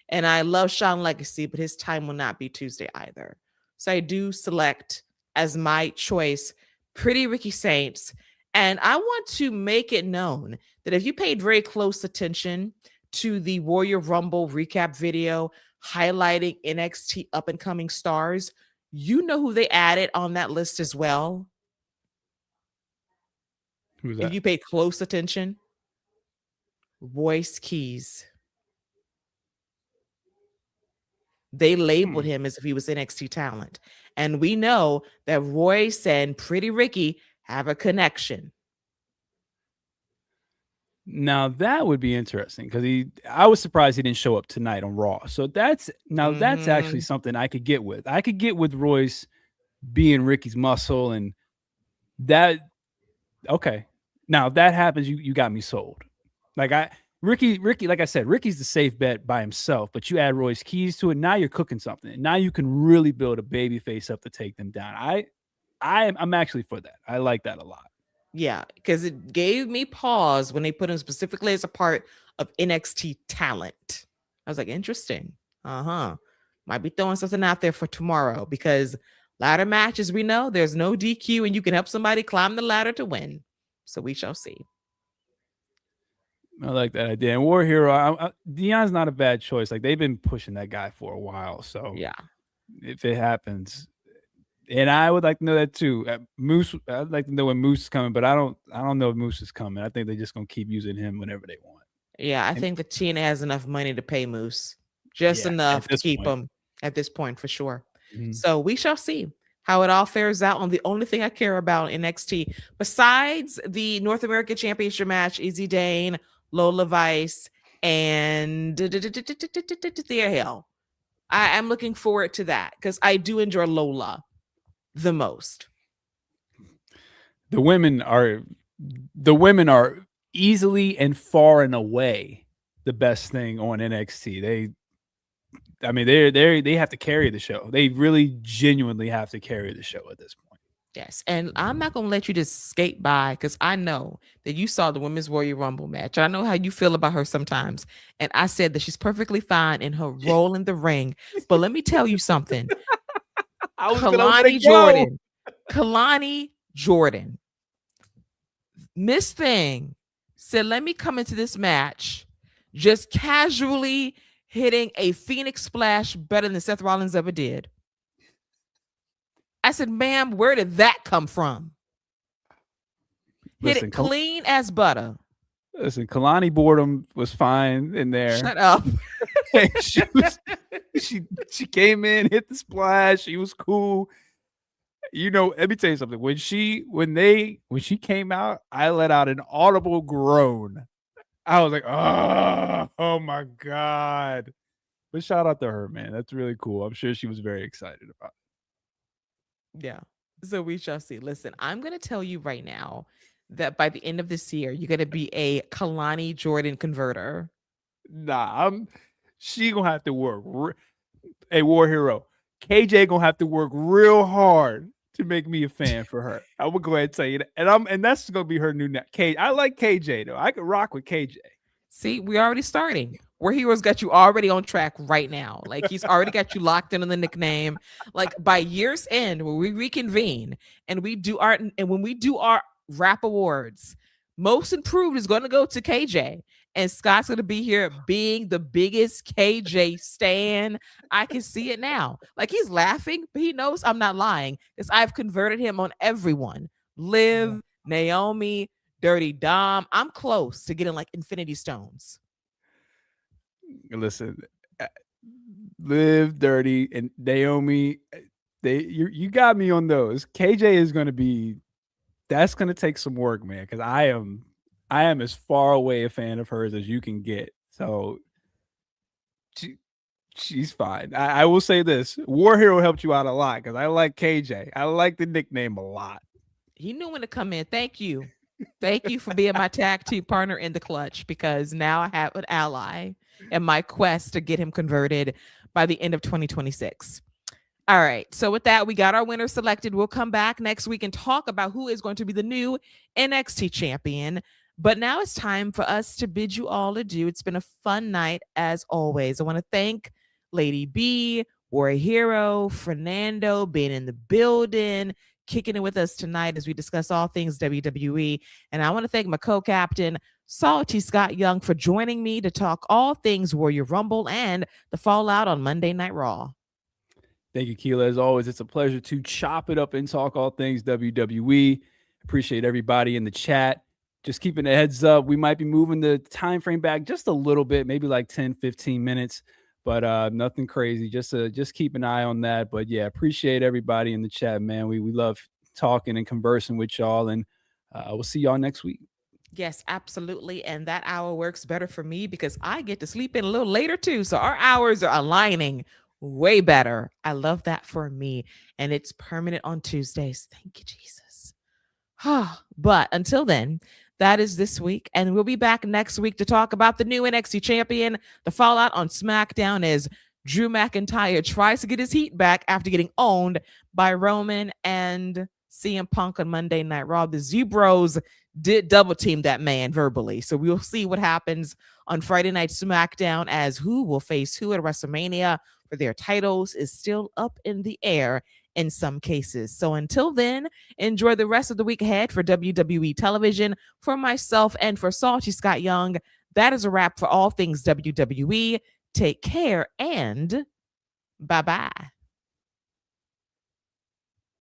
[SPEAKER 1] And I love Sean Legacy, but his time will not be Tuesday either. So I do select as my choice Pretty Ricky Saints. And I want to make it known that if you paid very close attention to the Royal Rumble recap video highlighting NXT up-and-coming stars, you know who they added on that list as well.
[SPEAKER 2] Who's that?
[SPEAKER 1] If you paid close attention, Royce Keys. They labeled him as if he was NXT talent. And we know that Royce and Pretty Ricky have a connection.
[SPEAKER 2] Now that would be interesting because I was surprised he didn't show up tonight on Raw. So that's actually something I could get with. I could get with Royce being Ricky's muscle, and that. Okay, now if that happens, you got me sold. Ricky, like I said, Ricky's the safe bet by himself, but you add Royce Keys to it. Now you're cooking something. Now you can really build a baby face up to take them down. I'm actually for that. I like that a lot.
[SPEAKER 1] Yeah, because it gave me pause when they put him specifically as a part of NXT talent. I was like, interesting. Might be throwing something out there for tomorrow, because ladder matches, we know there's no DQ and you can help somebody climb the ladder to win. So we shall see.
[SPEAKER 2] I like that idea. And War Hero, Dion's not a bad choice. Like, they've been pushing that guy for a while. So
[SPEAKER 1] yeah,
[SPEAKER 2] if it happens, and I would like to know that too. Moose, I'd like to know when Moose is coming, but I don't know if Moose is coming. I think they're just gonna keep using him whenever they want.
[SPEAKER 1] Yeah, I think the TNA has enough money to pay Moose, just enough to keep him. at this point for sure.
[SPEAKER 2] Mhm.
[SPEAKER 1] So we shall see how it all fares out on the only thing I care about in NXT besides the North American Championship match, Izzy Dane, Lola Vice, and the hell. I'm looking forward to that because I do enjoy Lola the most.
[SPEAKER 2] The women are easily and far and away the best thing on NXT. They have to carry the show. They really genuinely have to carry the show at this point.
[SPEAKER 1] Yes, and I'm not gonna let you just skate by because I know that you saw the Women's Royal Rumble match. I know how you feel about her sometimes, and I said that she's perfectly fine in her role in the ring. But let me tell you something,
[SPEAKER 2] I was gonna let
[SPEAKER 1] Kalani
[SPEAKER 2] it go.
[SPEAKER 1] Jordan, Miss Thing said, "Let me come into this match just casually hitting a Phoenix Splash better than Seth Rollins ever did." I said, "Ma'am, where did that come from?" Hit
[SPEAKER 2] Listen,
[SPEAKER 1] it clean as butter.
[SPEAKER 2] listen, Kalani Boredom was fine in there.
[SPEAKER 1] Shut up.
[SPEAKER 2] she came in, hit the splash. She was cool. Let me tell you something. When she came out, I let out an audible groan. I was like, oh my God. But shout out to her, man. That's really cool. I'm sure she was very excited about it.
[SPEAKER 1] Yeah. So we shall see. Listen, I'm going to tell you right now that by the end of this year, you're going to be a Kalani Jordan converter.
[SPEAKER 2] Nah, she gonna have to work. A War Hero. KJ gonna have to work real hard to make me a fan for her. I will go ahead and tell you that. And that's gonna be her new name. I like KJ though. I could rock with KJ.
[SPEAKER 1] See, we're already starting. War Hero's got you already on track right now. Like he's already got you locked in on the nickname. Like by year's end, when we reconvene and when we do our rap awards, most improved is going to go to KJ. And Scott's going to be here being the biggest KJ stan. I can see it now. Like he's laughing, but he knows I'm not lying because I've converted him on everyone. Liv, Naomi, Dirty Dom. I'm close to getting like Infinity Stones.
[SPEAKER 2] Listen, Liv, Dirty, and Naomi. You got me on those. KJ is going to be. That's going to take some work, man. Because I am as far away a fan of hers as you can get. So she's fine. I will say this: War Hero helped you out a lot because I like KJ. I like the nickname a lot.
[SPEAKER 1] He knew when to come in. Thank you. Thank you for being my tag team partner in the clutch because now I have an ally in my quest to get him converted by the end of 2026. All right. So with that, we got our winner selected. We'll come back next week and talk about who is going to be the new NXT champion. But now it's time for us to bid you all adieu. It's been a fun night as always. I want to thank Lady B, War Hero, Fernando being in the building, kicking it with us tonight as we discuss all things WWE. And I want to thank my co-captain, Salty Scott Young, for joining me to talk all things Royal Rumble and the fallout on Monday Night Raw.
[SPEAKER 2] Thank you, Keila. As always, it's a pleasure to chop it up and talk all things WWE. Appreciate everybody in the chat. Just keeping a heads up, we might be moving the time frame back just a little bit, maybe like 10, 15 minutes, but nothing crazy. Just keep an eye on that. But yeah, appreciate everybody in the chat, man. We love talking and conversing with y'all, and we'll see y'all next week.
[SPEAKER 1] Yes, absolutely. And that hour works better for me because I get to sleep in a little later too. So our hours are aligning way better. I love that for me. And it's permanent on Tuesdays. Thank you, Jesus. But until then, that is this week. And we'll be back next week to talk about the new NXT champion, the fallout on SmackDown as Drew McIntyre tries to get his heat back after getting owned by Roman and CM Punk on Monday Night Raw. The Zebros did double team that man verbally. So we'll see what happens on Friday Night SmackDown as who will face who at WrestleMania for their titles is still up in the air in some cases. So until then, enjoy the rest of the week ahead for WWE television. For myself and for Salty Scott Young, that is a wrap for all things WWE. Take care and bye-bye.